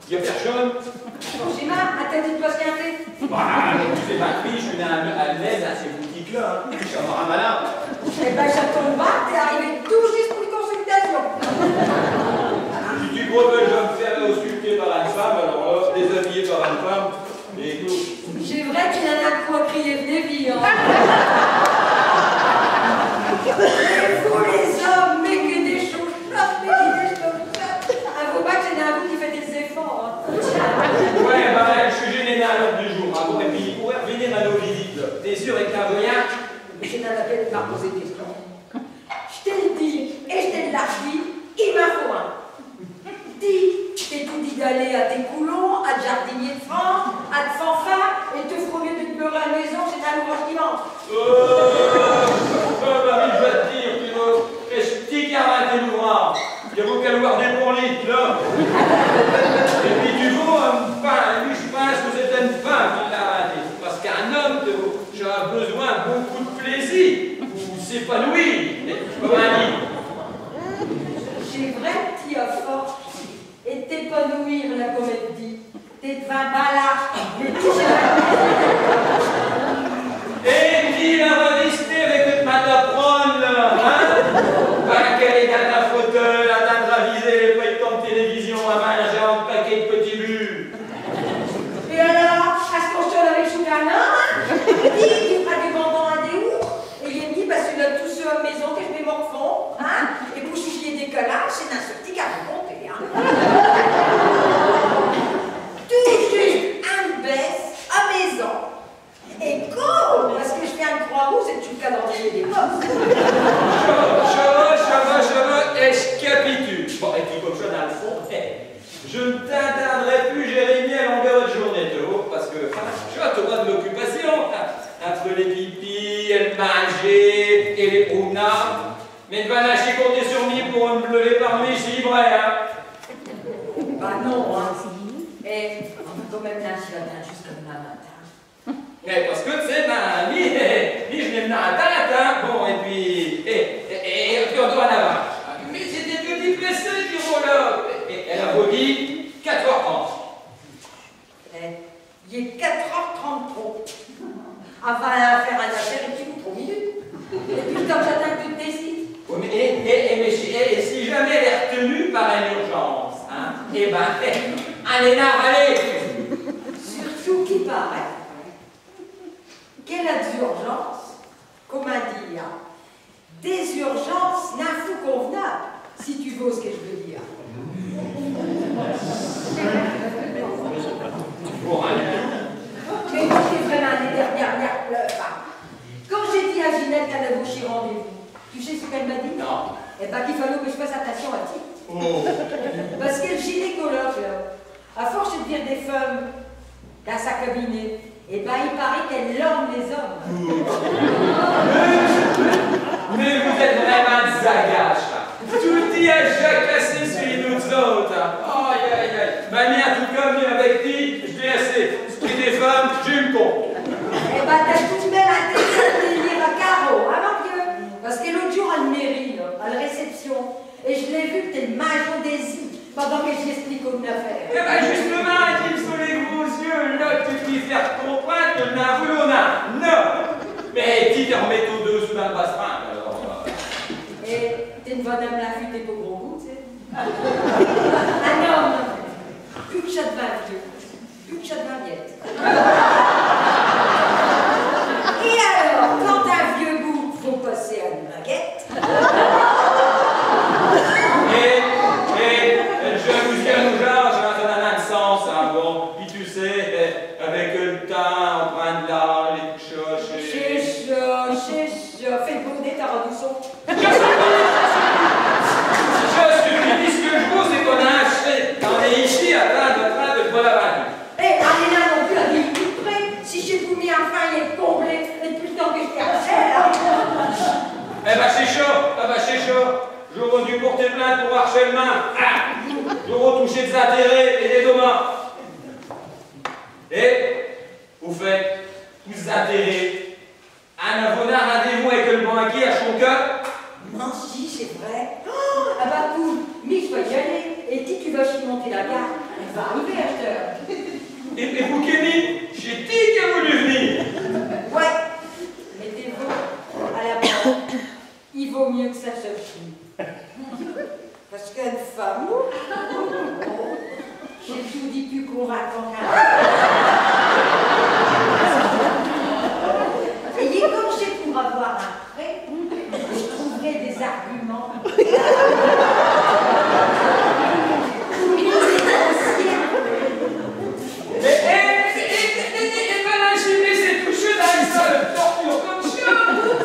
Y a personne? Bon, j'ai marre, attendez de pas se quinter. Bah, tu sais ma fille, je suis à l'aise à ces boutiques-là. Hein. Je suis un malin. Eh ben, j'attends pas, t'es arrivé tout juste pour une consultation. Si tu crois que je vais me faire ausculter par une femme, alors là, déshabillé par une femme, et tout. C'est vrai qu'il en a de quoi crier venez vie, hein. Et vous les hommes, mais que des choses chouchottes, mais que des choses chouchottes. Ah, faut pas que c'est un vous qui fait des efforts, hein. Ouais, bah, je suis gêné à l'heure du jour, hein. Bon, et puis, pour revenir à nos visites, t'es sûr avec un voyage? Mais c'est un appel de pas poser de questions. Je te le dis, et je te l'ai dit, il m'a faut un. Dis, t'es tout dit d'aller à tes coulons, à te jardinier de France, à te fanfare, et te ferait mieux de te beurrer à la maison, c'est un ouvrage qui manque. Bah, je vais te dire, tu vois, qu'est-ce que tu as raté l'ouvrage? Il y a beau qu'à voir des bons litres, là. Et puis, tu vois, lui, je pense que c'est une femme qui l'a raté. Parce qu'un homme, j'ai besoin de beaucoup de plaisir, ou s'épanouir, comme un livre. J'ai vrai que tu as fort, et t'épanouir, la comédie. T'es de 20 balles, mais tu sais Et qui la revistée avec le mataprone, là, hein? Bah, qu'elle est dans ta fauteuil, à ta ravisée, les feuilletons de télévision, à manger un paquet de petits bulles. Et alors, à ce qu'on se avec Choucana, dis, tu feras des bandants à des ours. Et il me dit, parce que là, tous ceux à la maison que je vais morfond, hein, et pour chouchier des collages, c'est d'un seul petit qu'à raconter, hein. Tout juste un baisse à maison. Et con, parce que je fais un croix rouge et tu le calendrier des postes. Chava, et je capitule. Bon, et puis comme ça, dans le fond, je ne t'atteindrai plus, Jérémie, à longueur de journée, tu vois, parce que, tu vois, tu auras de l'occupation, entre les pipis, et le manger, et les promenades. Mais ne va lâcher compter sur moi pour me lever par nuit, c'est vrai, hein. Bah non, hein. Et on va quand même lâcher la main juste comme demain matin. Mais parce que, tu sais, ni je n'ai pas atteinte, hein. Bon, et puis on doit en avoir. Mais c'était que du pressé, du là. Et elle a vomi 4h30. Il est 4h30 trop. Avant à faire un affaire, et puis 3 minutes. Et puis le temps que j'attends que tu te décides. Oui, mais et si jamais elle est retenue par une urgence, hein, eh ben, allez là, allez. Surtout qu'il paraît qu'elle a des urgences, comment dire, des urgences d'un fou convenable, si tu vois ce que je veux dire. Bon, allez. Mais c'est vraiment les dernières pleurs. Quand j'ai dit à Ginette qu'elle avait chez rendez-vous, tu sais ce qu'elle m'a dit? Non. Eh bien qu'il fallait que je fasse attention à ti. Oh. Parce que le gynécologue, là, à force de dire des femmes dans sa cabinet, eh ben il paraît qu'elle lorne les hommes. Mais vous êtes vraiment des agaches, là. Tout y a jacassé sur les autres autres, hein. Aïe, aïe, aïe. Mamie, en tout cas, mieux avec qui, je l'ai assez. Ce qui est des femmes, j'ai eu le compte. Eh ben t'as tout de même intérêt à délire à Caro, hein, mon vieux? Parce que l'autre jour, à la mairie, là, à la réception, et je l'ai vu que t'es le major des îles, pendant que j'explique une affaire. Eh ben justement, il me sont les gros yeux, là, que tu peux faire comprendre que n'a voulu on a. Non. Mais qui te remet aux deux sous la basse-main, alors. Et t'es une bonne dame l'affûtée pour gros goût, tu sais. Un homme, plus que ça de vieux, plus que ça de viette. Et alors, quand un vieux goût faut passer à une baguette. Jalousie à nous genre, ça n'a un sens, hein, bon. Puis tu sais, avec le temps, on prend de l'âge, les choches. Chez ça, fais le beau nez, t'as rendu son. Je suffit, ce que je veux, c'est qu'on a acheté. On est ici à train de pas la vanne. Eh, allez là non plus à 10 minutes près. Si j'ai voulu enfin, il est comblé, et depuis le temps que je t'ai acheté, là. Eh ben c'est chaud, J'aurais dû porter plainte pour harcèlement. J'aurais touché des intérêts et des dommages. Et, au fait, tous les intérêts, un avocat rendez-vous avec le banquier à son cœur. Non, si, c'est vrai. Oh, ah bah, tout va arriver, acheteur. Et vous, Kenny, j'ai dit qu'il a voulu venir. Ouais, mettez-vous à la porte. Il vaut mieux que ça se fie. Parce qu'une femme, j'ai tout dit plus convaincant qu'un. Ayez congé pour avoir un prêt, je trouverai des arguments.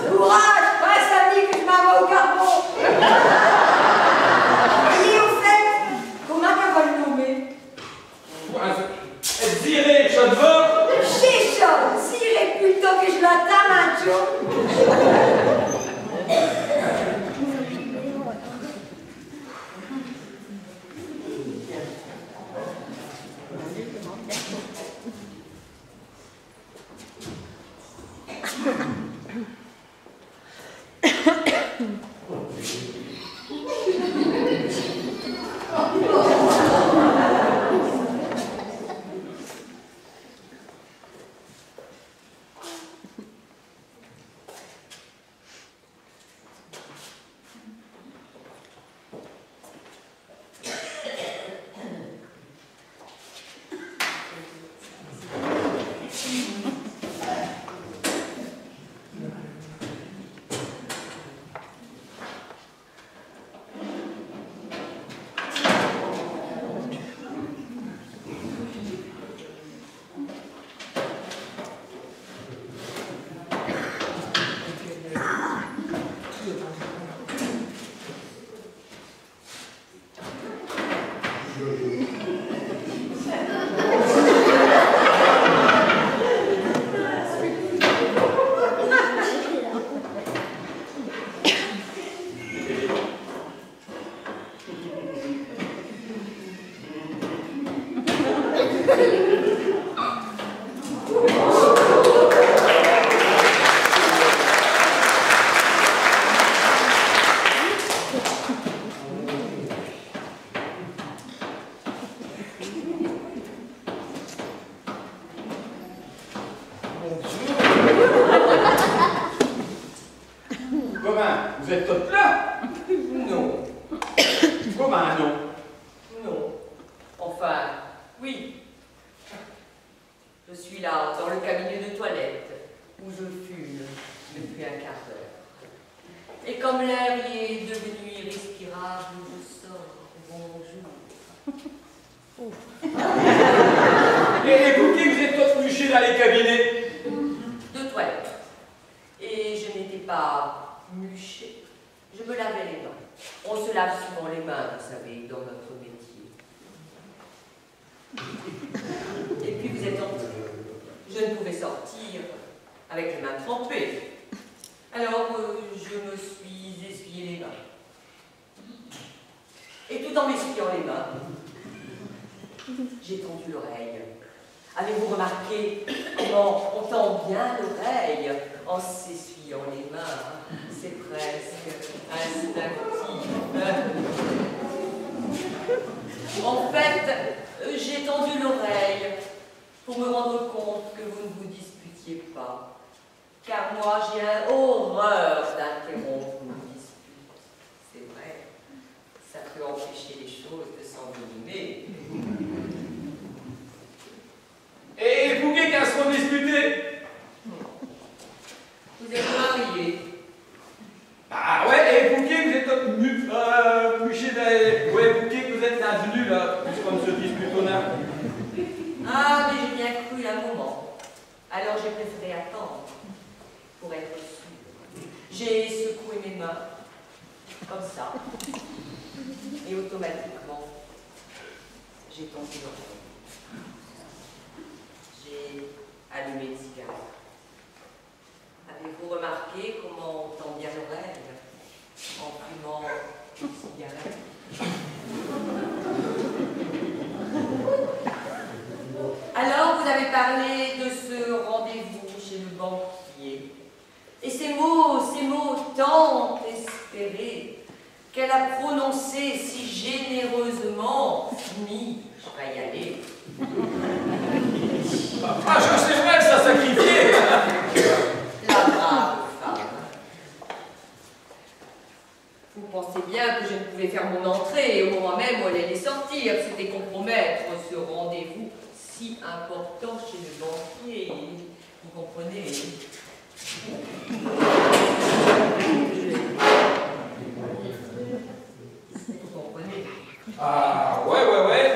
Courage, pas samedi que je m'en vais au carbone. Et au fait, comment on va le nommer? Direz, Chaude-Vent. Chichon, sirez plutôt que je l'attends un jour. Vous êtes toutes là? Non. Comment non? Non. Enfin, oui. Je suis là, dans le cabinet de toilette, où je fume depuis un quart d'heure. Et comme l'air y est devenu irrespirable, je sors. Bonjour. Et vous qui vous êtes toutes mûchées dans les cabinets? De toilette. Et je n'étais pas mûchée. Je me lavais les dents. On se lave souvent les mains, vous savez, dans notre métier. Et puis vous êtes entrés. Je ne pouvais sortir avec les mains trempées. Alors je me suis essuyé les mains. Et tout en m'essuyant les mains, j'ai tendu l'oreille. Avez-vous remarqué comment on tend bien l'oreille en s'essuyant les mains? C'est presque instinctif. En fait, j'ai tendu l'oreille pour me rendre compte que vous ne vous disputiez pas. Car moi, j'ai horreur d'interrompre une dispute. C'est vrai, ça peut empêcher les choses de s'envenimer. Et vous qui qu'à se disputer? Vous êtes mariés. Ah ouais, et vous qui vous êtes mûchées dans... Ouais, vous qui vous êtes venus là, comme ce disputonnard. Ah, mais j'ai bien cru un moment. Alors j'ai préféré attendre pour être sûre. J'ai secoué mes mains, comme ça. Et automatiquement, j'ai tendu l'oreille. J'ai allumé une cigarette. Avez-vous remarqué comment on tend bien l'oreille en fumant une cigarette? Alors, vous avez parlé de ce rendez-vous chez le banquier. Et ces mots tant espérés, qu'elle a prononcés si généreusement, je vais y aller. rencontré au moment même où elle allait sortir. C'était compromettre ce rendez-vous si important chez le banquier. Vous comprenez? Vous comprenez? Ah, ouais,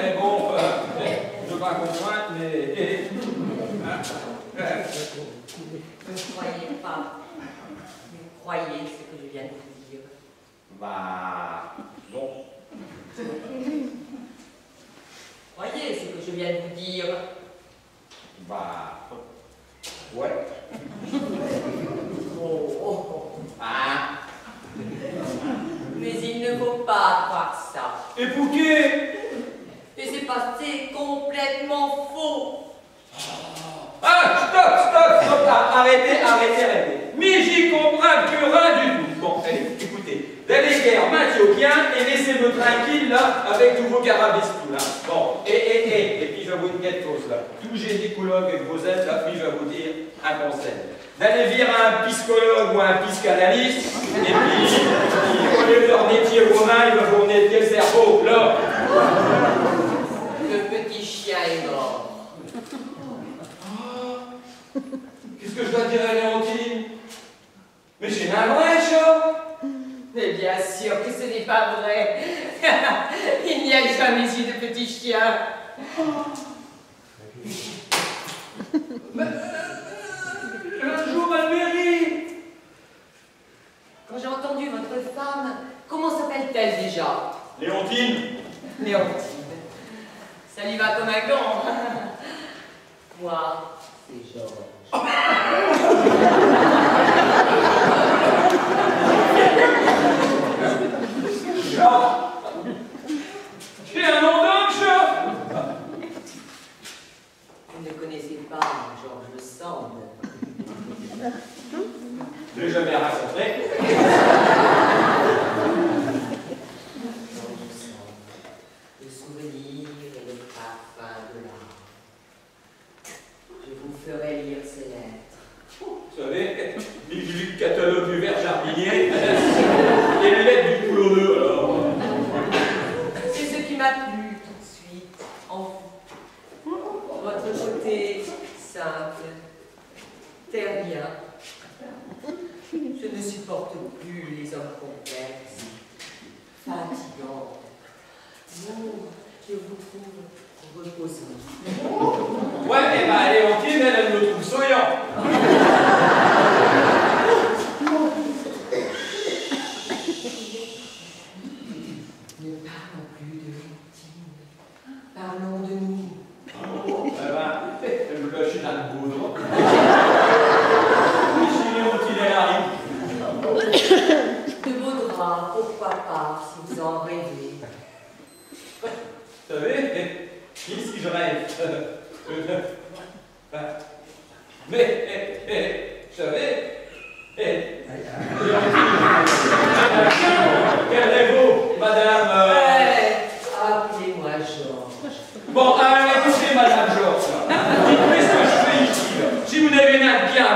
mais bon, je veux pas comprendre, mais... Ne croyez pas. Vous croyez ce que je viens de vous dire. Bah, bon. Croyez ce que je viens de vous dire. Bah, ouais. Oh. Ah. Mais il ne faut pas croire ça. Et pour qui? Et c'est passé complètement faux. Ah, stop, arrêtez. Mais j'y comprends plus rien du tout. Bon, allez, écoutez. D'aller guerre, Mathieu-Quien, et laissez-me tranquille, là, avec tous vos carabistous, là. Bon, et puis je vais vous dire quelque chose, là. Tout gynécologue que vous êtes, là, puis je vais vous dire un conseil. D'aller virer un psychologue ou un psychanalyste, et puis, au lieu de leur métier romain, il va vous nettoyer le cerveau, là. Le petit chien est mort. Qu'est-ce que je dois dire à Léontine? Mais j'ai un vrai chat! Mais bien sûr que ce n'est pas vrai. Il n'y a jamais eu de petit chien. Mais, un jour, Almérie! Quand j'ai entendu votre femme, comment s'appelle-t-elle déjà? Léontine! Léontine. Ça lui va comme un gant. Moi, c'est Georges. J'ai un nom d'homme, chat! Vous ne connaissez pas Georges Sand. Je l'ai jamais rencontré. Georges Sand. Le souvenir et le parfum de l'âme. Je vous ferai lire ces lettres. Vous savez, le catalogue du verre jardinier et les lettres du coulonneux, alors. C'est ce qui m'a plu tout de suite en vous. Votre côté simple, terrien. Je ne supporte plus les hommes complexes, fatigants. Vous, je vous trouve reposant. Ouais, et bah Léontine, elle me trouve souriant. Ne parlons plus de Léontine. Parlons de nous. Eh ben, elle me lâche dans le boudre. Et si Léontine, elle arrive. De vos draps, pourquoi pas, si vous en rêvez. Vous savez, si je rêve. Mais, vous savez, calmez-vous, madame. Appelez-moi Georges. Bon, écoutez, madame Georges, dites-moi ce que je fais ici, là. Si vous n'avez rien de bien à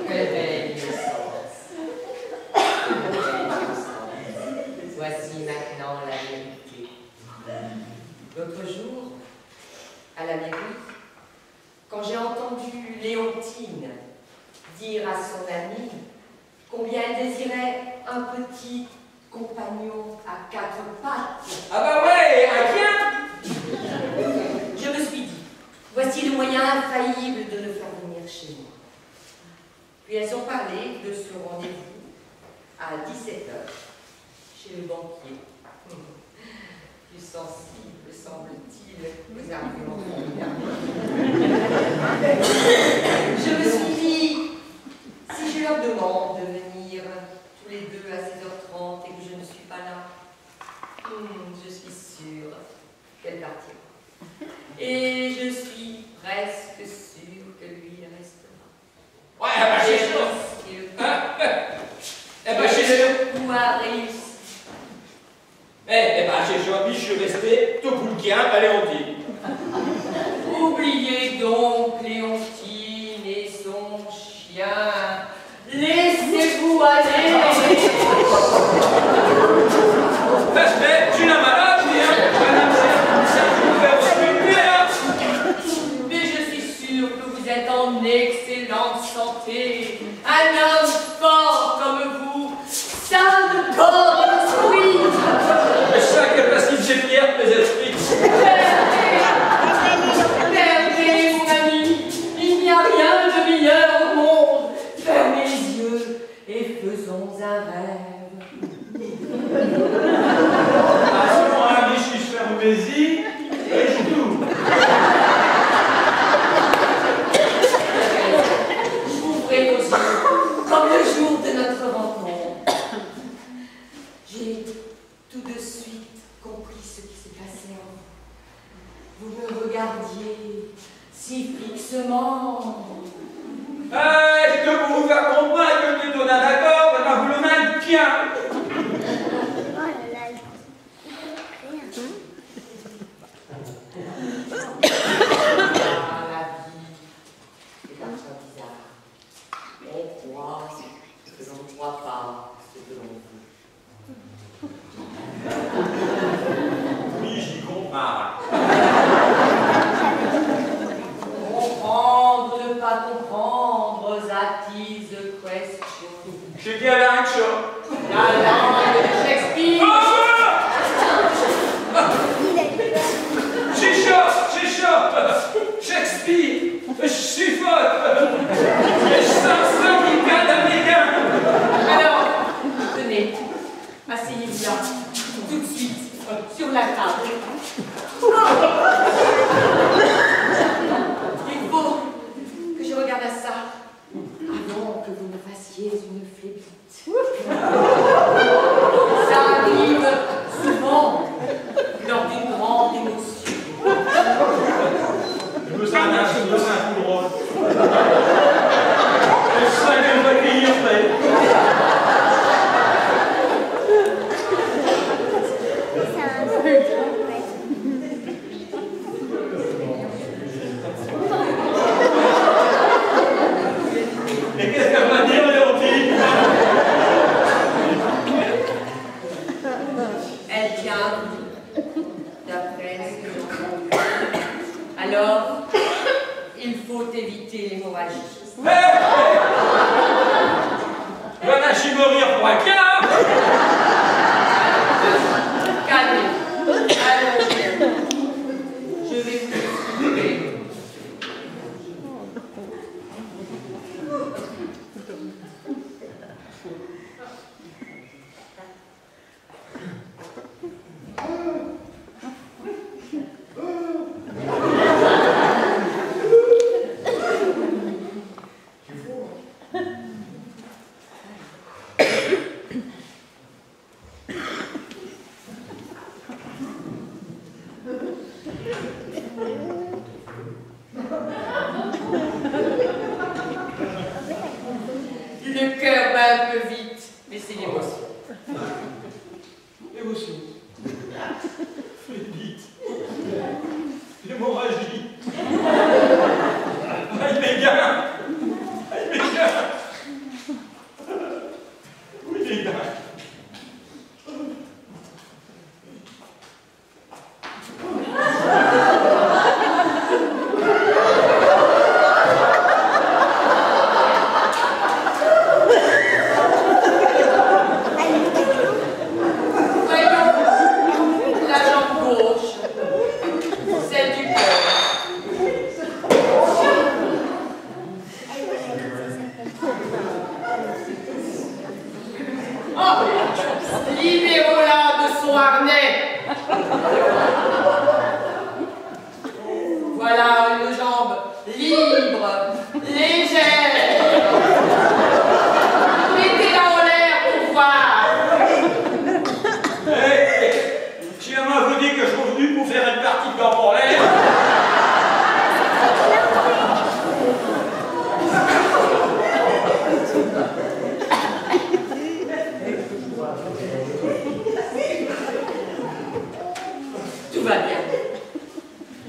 Quelle belle innocence. Voici maintenant la vérité. L'autre jour, à la mairie, quand j'ai entendu Léontine dire à son amie combien elle désirait un petit compagnon à 4 pattes. Ah bah ouais, à qui? Je me suis dit, voici le moyen infaillible de le faire venir chez moi. Puis elles ont parlé de ce rendez-vous à 17h chez le banquier. Plus sensible, semble-t-il, aux arguments familiaux. Je me suis dit, si je leur demande de venir tous les deux à 16h30 et que je ne suis pas là, je suis sûre qu'elle partira. Et je suis presque sûre que lui restera. Ouais, bah chez Le coup a réussi. Eh bah chez Joby, je suis resté tout pour le soutien à Léontine. Oubliez donc Léontine et son chien. Laissez-vous aller. Mais tu n'as malade, madame, c'est un faire occuper, hein. Mais je suis sûre que vous êtes en excellente santé. Un homme fort comme vous, sain de corps et d'esprit. Mais chaque capacité de pierre, mes esprits. Perdez, mon ami, il n'y a rien de meilleur au monde. Fermez les yeux et faisons un rêve. À ce moment-là, je ferme mes yeux et je tourne. Ouvrez vos yeux, comme le jour de notre rencontre. J'ai tout de suite compris ce qui se passait en vous. Vous me regardiez si fixement. Je peux vous faire comprendre que tu donnes un accord, maintenant vous le maintiens. La vie est parfois bizarre. On croit ce que l'on ne croit pas, ce que l'on veut. Oui, j'y comprends. Comprendre, ne pas comprendre, that is the question. J'ai dit à la chose. La langue de Shakespeare. J'ai chaud. Shakespeare, je suis folle. Je sens ça qui garde à mes gars. Alors, tenez, asseyez-vous là, tout de suite, sur la table. Il faut que je regarde à ça avant que vous me fassiez une flébite. Ça arrive souvent lors d'une grande émotion. Je me sens un coup drôle. Je sens que je vais accueillir après. Et qu'est-ce qu'elle va dire, Léontine? Elle tient, d'après ce que j'entends. Alors, il faut éviter l'hémorragie. L'anarchie mourir pour un quart. Calmez-vous. Allons. Je vais vous expliquer.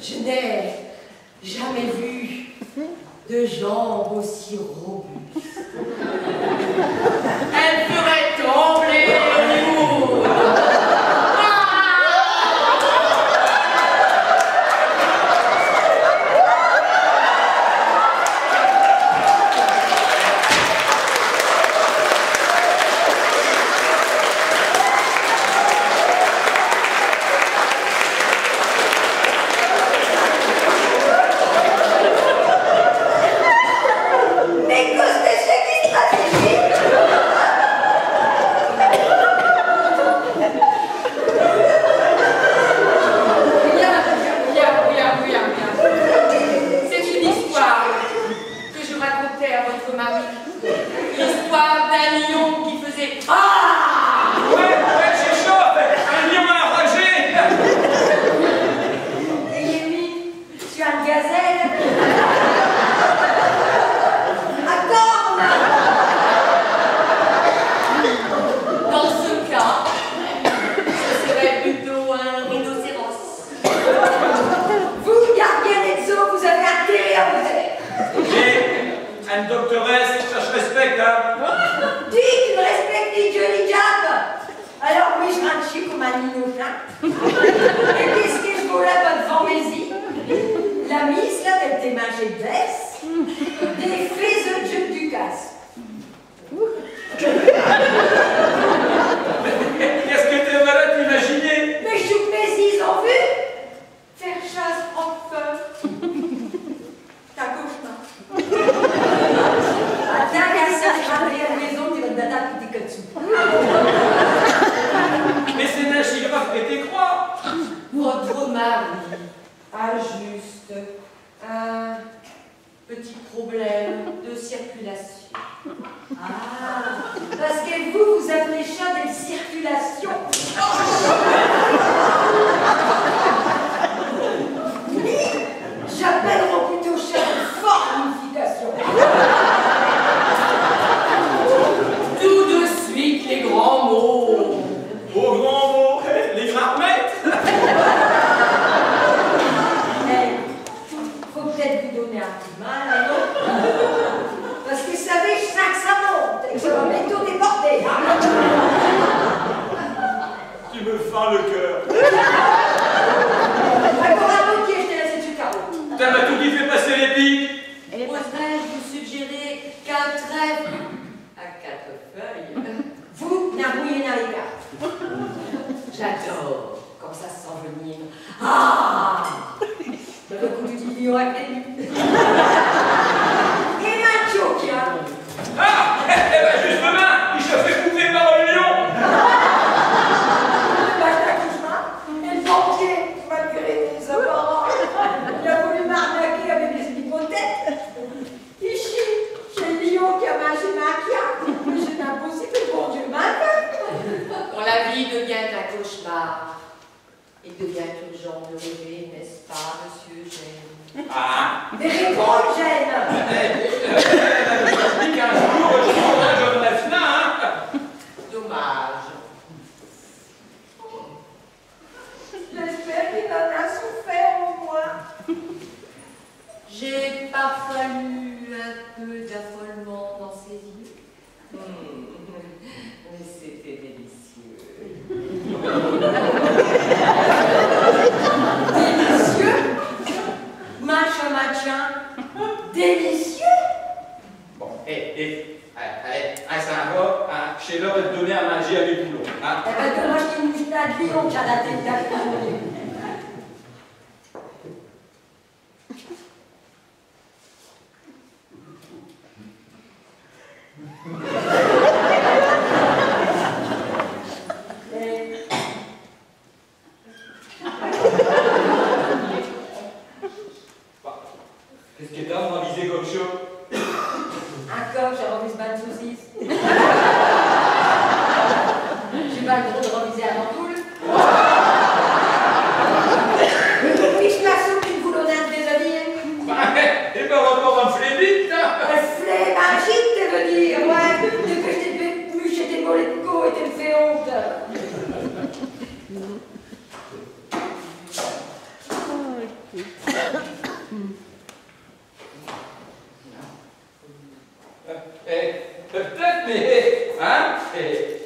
Je n'ai jamais vu de jambes aussi robustes. Elle ferait trembler les murs. J'ai pas le droit de reviser avant tout. Peut-être, mais, hein,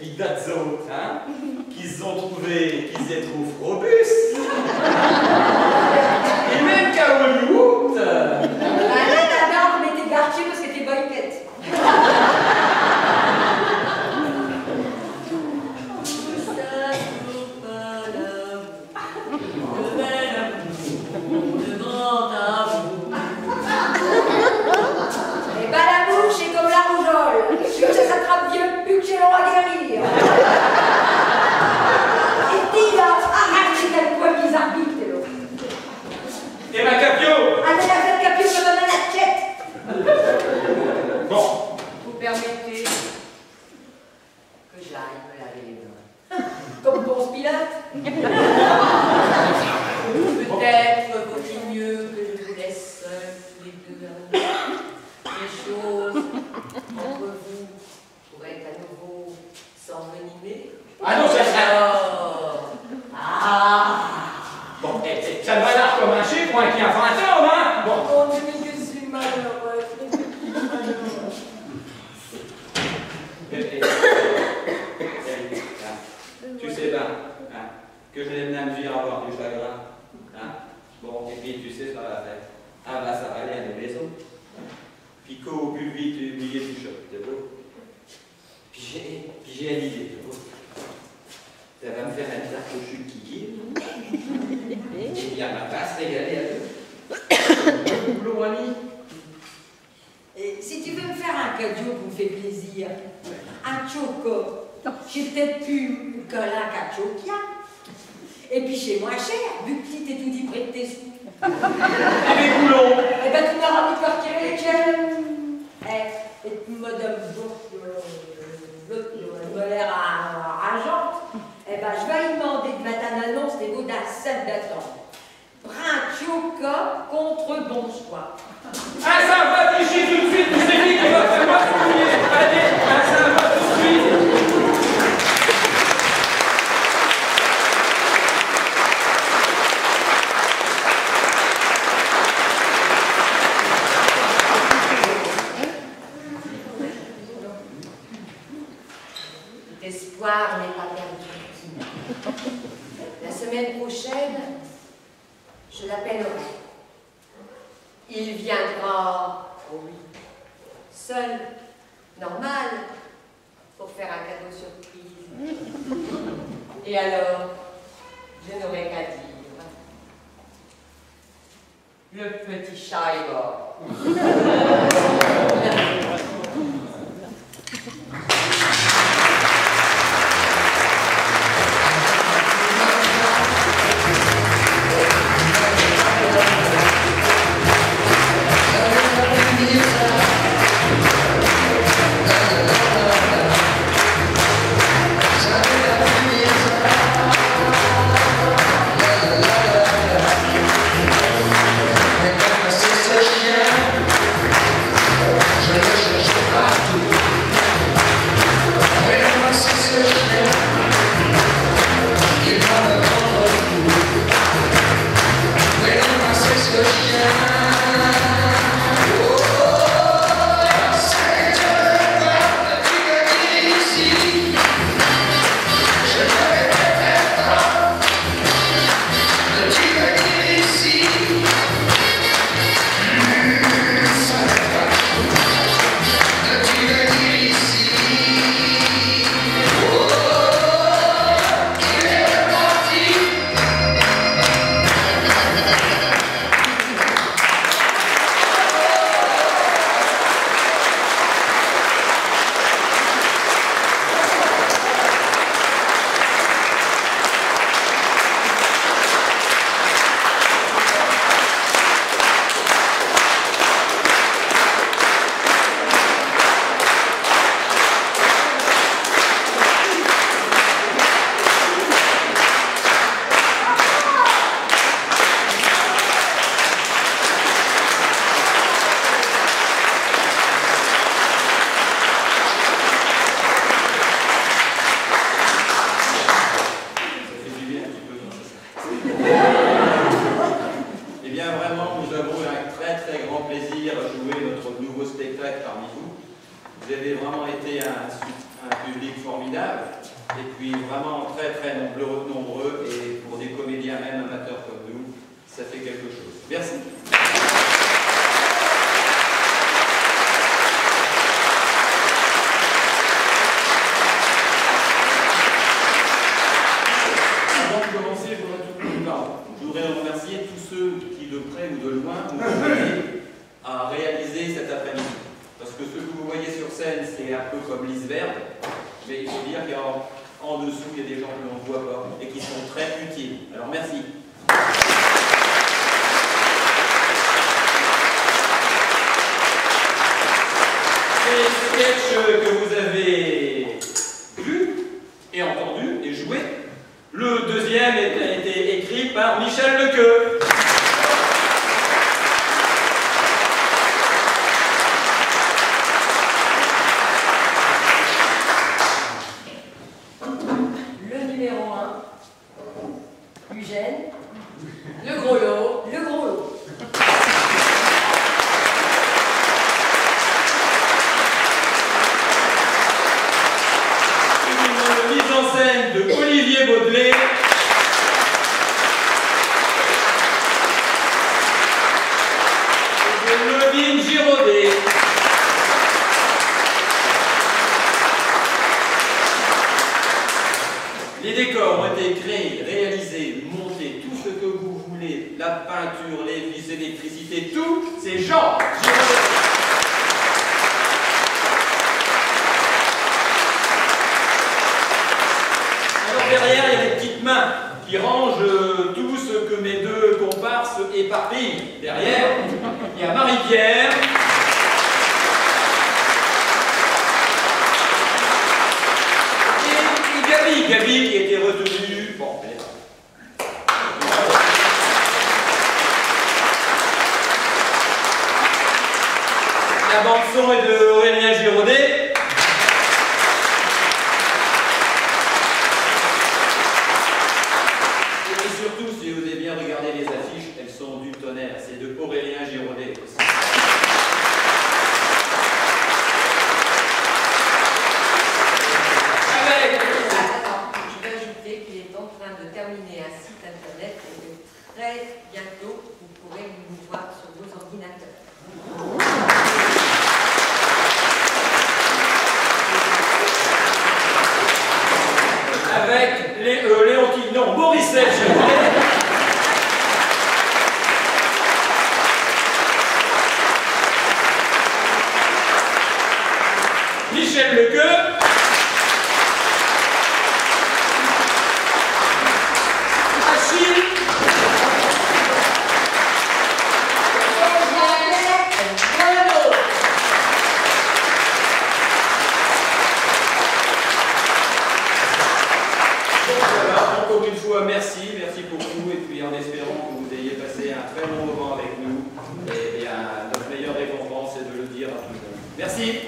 ils datent autres, hein, qu'ils ont trouvé, qu'ils aient trop robustes. Et même qu'à Hollywood. Là, d'abord, on était garçons parce que t'es boyquette. Et ma capio? Ah, t'as la fête capio comme un atchette. Bon. Vous permettez que j'aille me laver les mains. Comme Ponce Pilate. Peut-être vaut-il mieux que je vous laisse seuls tous les deux à vous. Les choses entre vous pourraient à nouveau s'envenimer. Ah non, ça Ah. Bon, ça me va l'air comme un chiffre, moi qui a 20 ans, hein? Bon. Oh, mais que je suis malheureuse. Tu sais bien, hein, que je n'aime même dire avoir du chagrin. Hein? Bon, et puis tu sais, ça va faire. Ah bah ça va aller à la maison. Puis qu'au plus vite, oublier du choc, c'est beau. Puis j'ai une idée, c'est beau. Ça va me faire un tarte au chute qui guide. Et bien ma passe régaler à deux. Boulot, ami. Et si tu veux me faire un cadeau pour me faire plaisir, un choco, j'ai peut-être pu coller un cachokia. Et puis chez moins cher, vu que t'es tout dit près de tes sous. Et mes boulons. Eh ben tu n'auras envie de faire tirer lesquels. Et madame me l'air rageante. Eh ben je vais lui demander de mettre une annonce des mots d'un salle d'attente. Brin choca contre bon choix. Ah ça va tricher tout de suite, tu sais qui va faire moi fouiller. Allez, ah ça va tout de suite. L'espoir n'est pas perdu. La semaine prochaine, je l'appellerai. Il viendra, oh oui, seul, normal, pour faire un cadeau surprise. Et alors, je n'aurai qu'à dire, le petit chat est mort. Je bien, vraiment, nous avons eu un très grand plaisir à jouer notre nouveau spectacle parmi vous. Vous avez vraiment été un public formidable, et puis vraiment très nombreux, et pour des comédiens même amateurs comme nous, ça fait quelque chose. Merci. Je voudrais remercier tous ceux qui, de près ou de loin, nous ont aidés à réaliser cet après-midi. Parce que ce que vous voyez sur scène, c'est un peu comme l'iceberg, mais il faut dire qu'en dessous, il y a des gens que l'on ne voit pas et qui sont très utiles. Alors merci. Les sketchs que vous avez vus et entendus et joués, le deuxième a été écrit par Michel Lequeux. Le numéro 1, Eugène, le gros lot, le gros lot. Une mise en scène de Olivier Baudelet. Les décors ont été créés, réalisés, montés, tout ce que vous voulez, la peinture, les vis, l'électricité, tout, c'est Jean Giraudet. Alors derrière, il y a des petites mains qui rangent tout ce que mes deux comparses éparpillent. Derrière, il y a Marie-Pierre. Gabi qui était retenue. Bon, elle est là. La bande-son est de Aurélien Giraudet. Et surtout, si vous avez bien regardé les affiches, elles sont du tonnerre. C'est de Aurélien Giraudet aussi. Terminer un site internet et que très bientôt vous pourrez nous voir sur vos ordinateurs. Avec Léontine, non, Morissette, Michel Lequeux. Merci beaucoup, et puis en espérant que vous ayez passé un très bon moment avec nous, et bien, notre meilleure récompense est de le dire à tout le monde. Merci.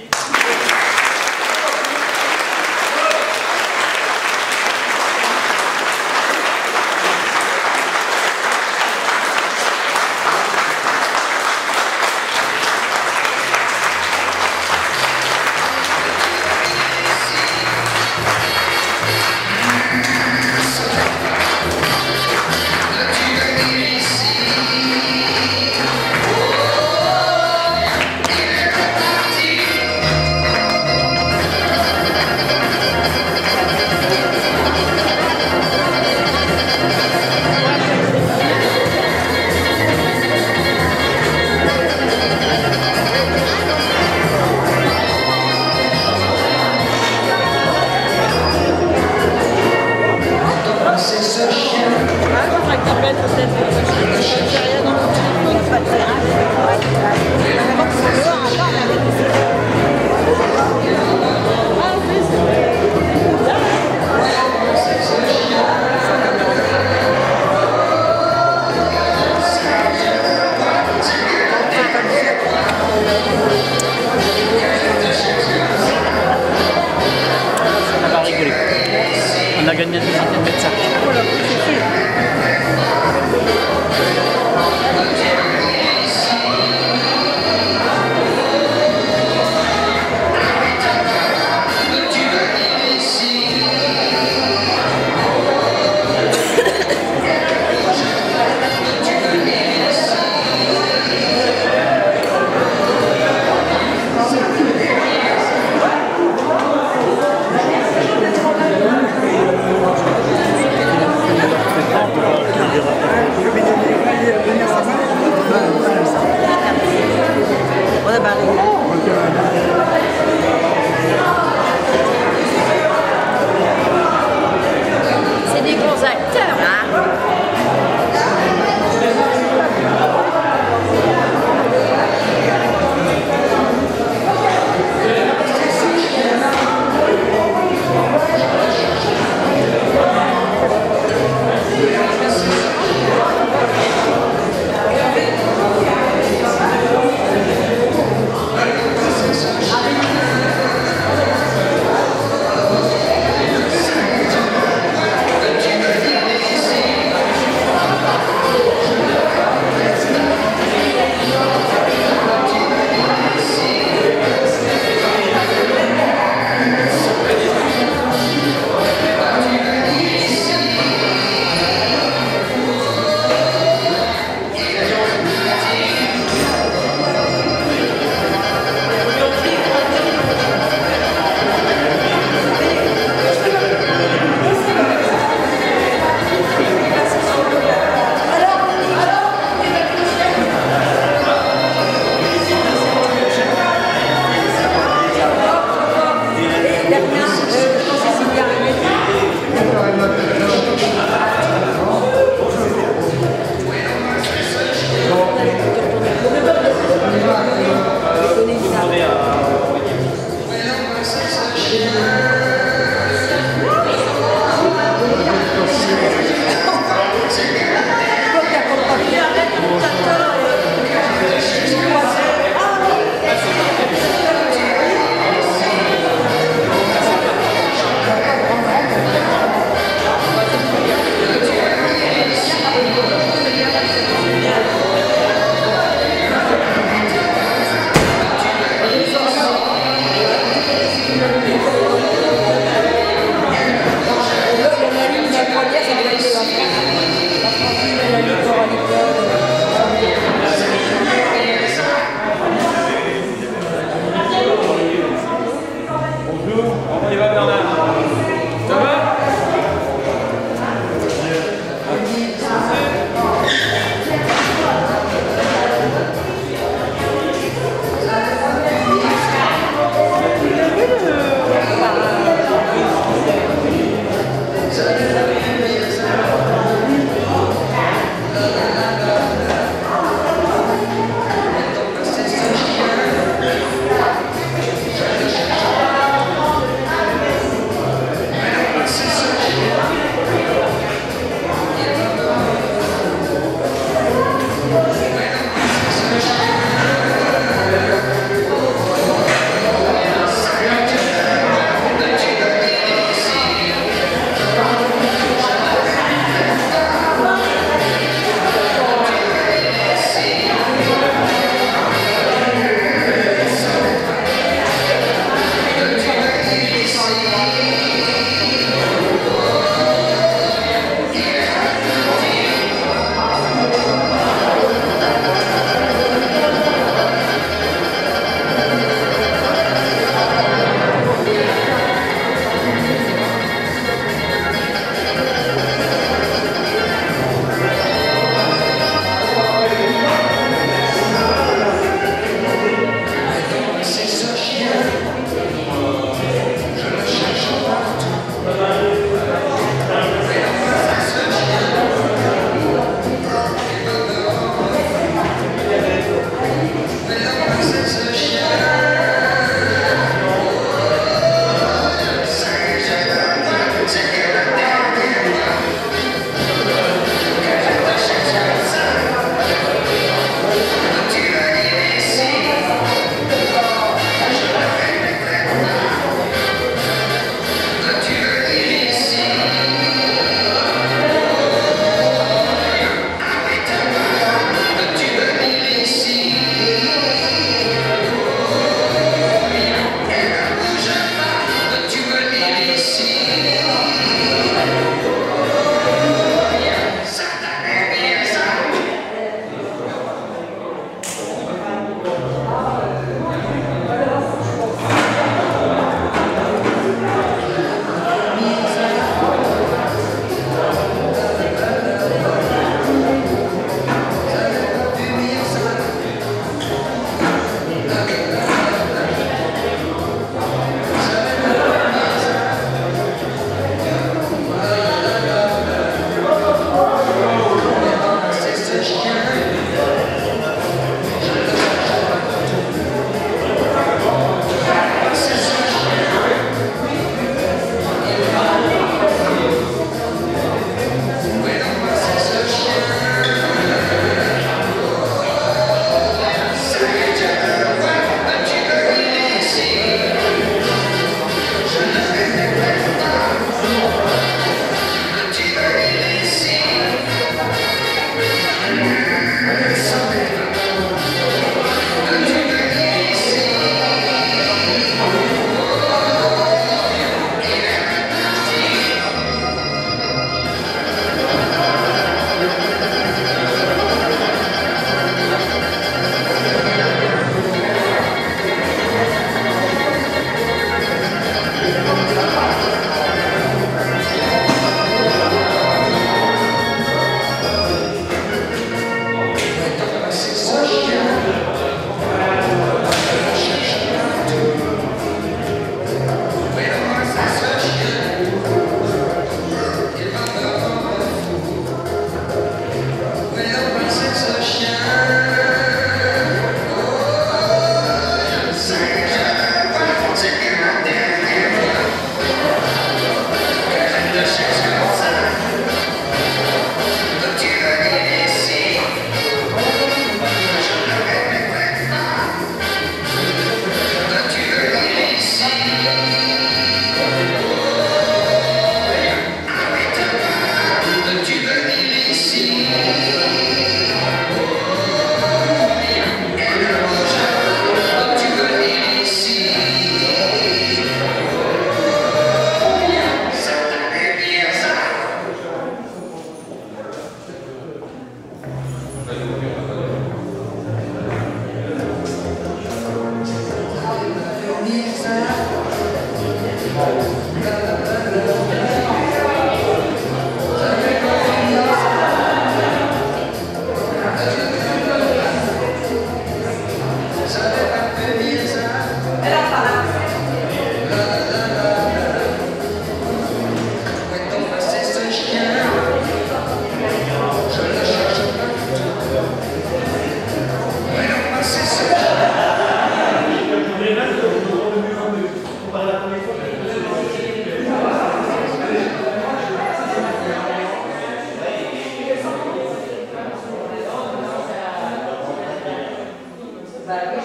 Ben oui.